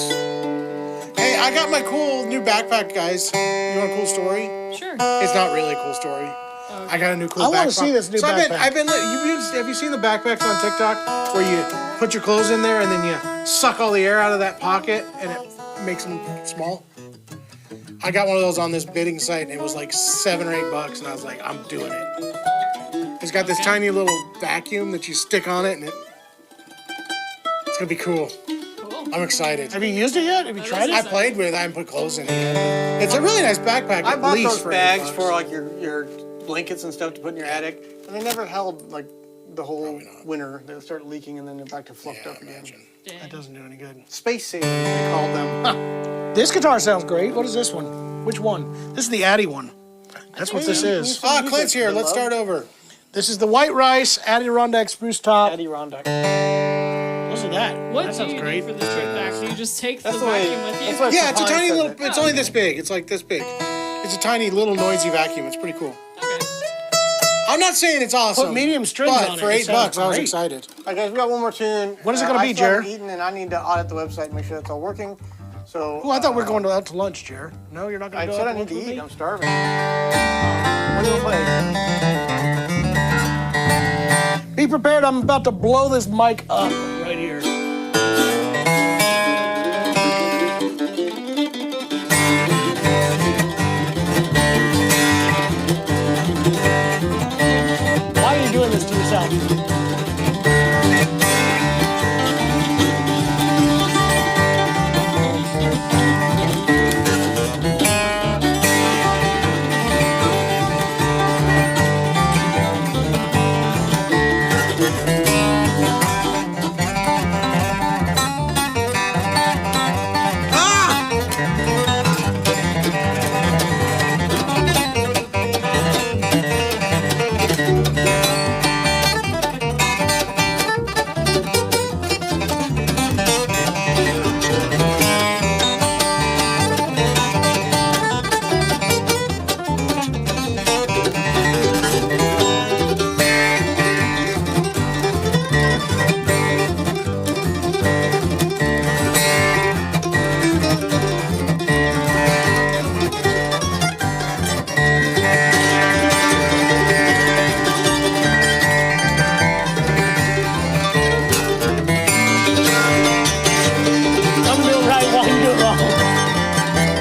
Hey, I got my cool new backpack, guys. You want a cool story? Sure. It's not really a cool story. I got a new cool I backpack. wanna see this new backpack. Have you seen the backpacks on TikTok where you put your clothes in there and then you suck all the air out of that pocket and it makes them small? I got one of those on this bidding site and it was like $7 or $8 and I was like, I'm doing it. It's got this tiny little vacuum that you stick on it and it's gonna be cool. Cool. I'm excited. Have you used it yet? Have you tried I it? played with it. I haven't put clothes in it yet. It's a really nice backpack. I at bought least those for bags $8. for like your blankets and stuff to put in your attic, and they never held like the whole winter. They'll start leaking and then they're back to fluffed up again. Dang. That doesn't do any good. Space savers, they call them. This guitar sounds great. What is this one? Which one? This is the Addy one. That's what this is. Ah, Clint's here. Let's start over. This is the White Rice Adirondack spruce top. Adirondack. Listen to that. What That do sounds you great. do for this trip back? Do you just take the That's the way- vacuum with you? that's what- Yeah, it's a Papa tiny says little. it. It's only this big. It's like this big. It's a tiny little noisy vacuum. It's pretty cool. Okay. I'm not saying it's awesome. Put medium strings but on it. for It sounds $8, I was great. excited. All right, guys, we got one more tune. What is it gonna be, I still haven't Jer? eaten, and I need to audit the website and make sure that's all working. So. Oh, I thought we were going out to lunch, Jer. No, you're not going I to go said out I to need lunch to with eat. me? I'm starving. What do you want to play? Be prepared. I'm about to blow this mic up right here. Why are you doing this to yourself? I'm doing right while you do it wrong.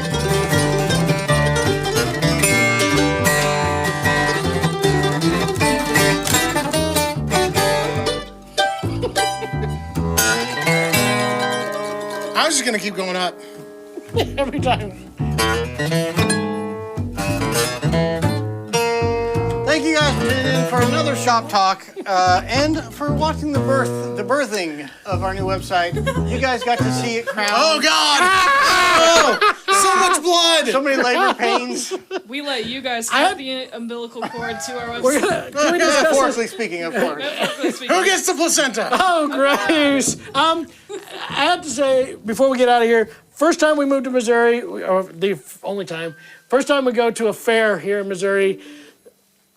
I was just gonna keep going up. Every time. Thank you guys for tuning in for another shop talk, and for watching the birthing of our new website. You guys got to see it crowned. Oh God! Oh, so much blood. So many labor pains. We let you guys I cut had- the umbilical cord to our We're website. gonna, can we discuss this? Metaphorically speaking, of course. Who gets the placenta? Oh, gross. I have to say, before we get out of here, first time we moved to Missouri, or the only time, first time we go to a fair here in Missouri,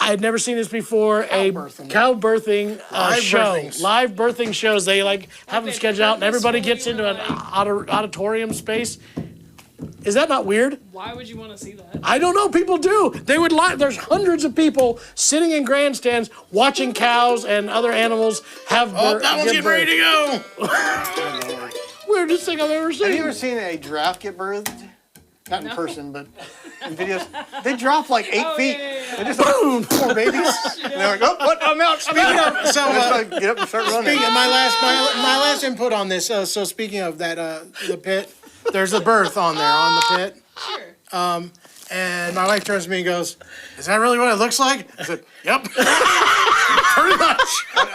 I had never seen this before, a cow birthing Live show. birthings. Live birthing shows. They like have them they scheduled out and everybody purposefully gets into were an auditorium space. Is that not weird? Why would you want to see that? I don't know. People do. They would there's hundreds of people sitting in grandstands watching cows and other animals have Oh, that one's give getting ready to go. birth. Weirdest thing I've ever Have you seen. ever seen a giraffe get birthed? Not in person, but in videos. They drop like 8 feet. yeah, yeah. They're just like, poor babies. And they're like, oh, what? I'm out. I'm out. So, And they start- get up and start running. speaking of my last input on this. So speaking of that, the pit. There's a birth on there on the pit. Sure. And my wife turns to me and goes, "Is that really what it looks like?" I said, "Yep." Pretty much.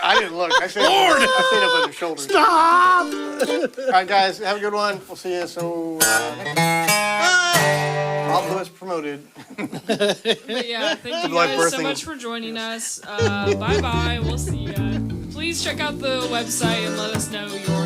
I didn't look. I stayed Lord! I stayed up on their shoulders. Stop! All right, guys, have a good one. We'll see you. So, Rob Lewis promoted. But yeah, thank you live guys so birthing. much for joining us. Bye bye. We'll see ya. Please check out the website and let us know your